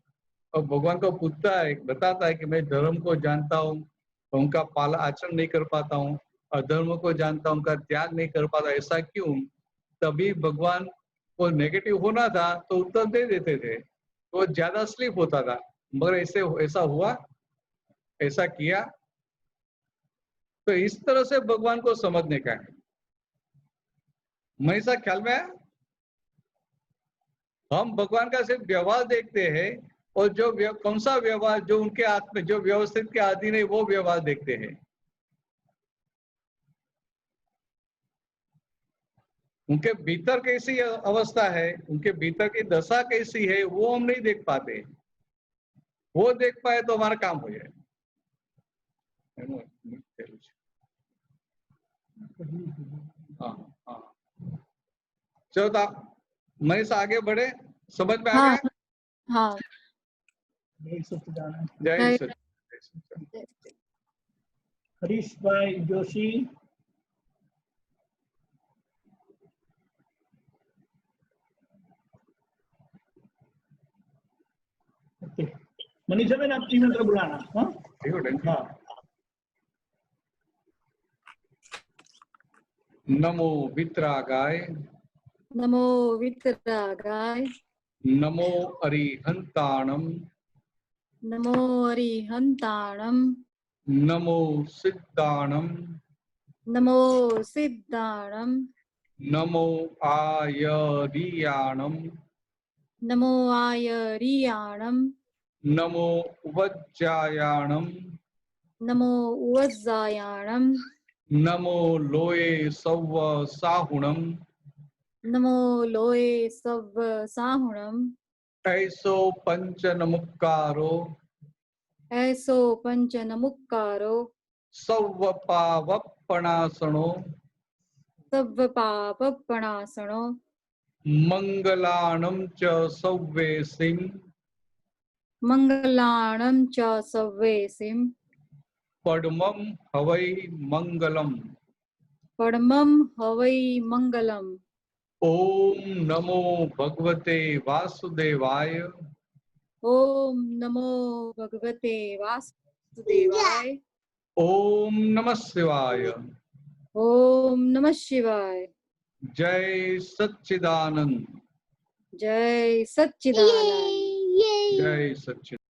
और भगवान को पूछता है, बताता है कि मैं धर्म को जानता हूँ, उनका पालन आचरण नहीं कर पाता हूँ, अधर्म को जानता हूँ, उनका त्याग नहीं कर पाता, ऐसा क्यों? तभी भगवान को नेगेटिव होना था तो उत्तर दे देते थे, तो ज्यादा स्लिप होता था। मगर ऐसा हुआ, ऐसा किया। तो इस तरह से भगवान को समझने का है। मनीषा ख्याल में आया? हम भगवान का सिर्फ व्यवहार देखते हैं और जो कौन सा व्यवहार जो उनके हाथ में, जो व्यवस्थित के अधीन है, वो व्यवहार देखते हैं। उनके भीतर कैसी अवस्था है, उनके भीतर की दशा कैसी है, वो हम नहीं देख पाते। वो देख पाए तो हमारा काम हो जाए। हाँ हाँ, चलो तो मनीषा आगे बढ़े, समझ में आ हाँ गया? हाँ। जय सच्चिदानंद। जय सच्चिदानंद। हरीश भाई जोशी। मनीषा मैंने आप 3 मंत्र बुलाना। हाँ हाँ। नमो वितरागाय, नमो वितरागाय, नमो अरिहंताणम, नमो अरिहंताणम, नमो सिद्धाणम, नमो सिद्धाणम, नमो आयरियाणम, नमो आयरियाणम, नमो वज्जायाणम, नमो उवज्जायाणम, नमो लोये सव्व साहुणम, नमो लोये सव्व साहुणम, ऐसो पंचनमुक्कारो, ऐसो पंचनमुक्कारो, सव्व पावपणासनो, सव्व पापपणासनो, मंगलाणं च सव्वेसिं, मंगलाणं च सव्वेसिं, पद्मं हवै मंगलम्। परमं हवै मंगलम्। ओम नमो भगवते वासुदेवाय, ओम नमो भगवते वासुदेवाय, ओम नमः शिवाय, ओम नमः शिवाय। जय सच्चिदानंद, जय सच्चिदानंद। जय सच्चिदानंद।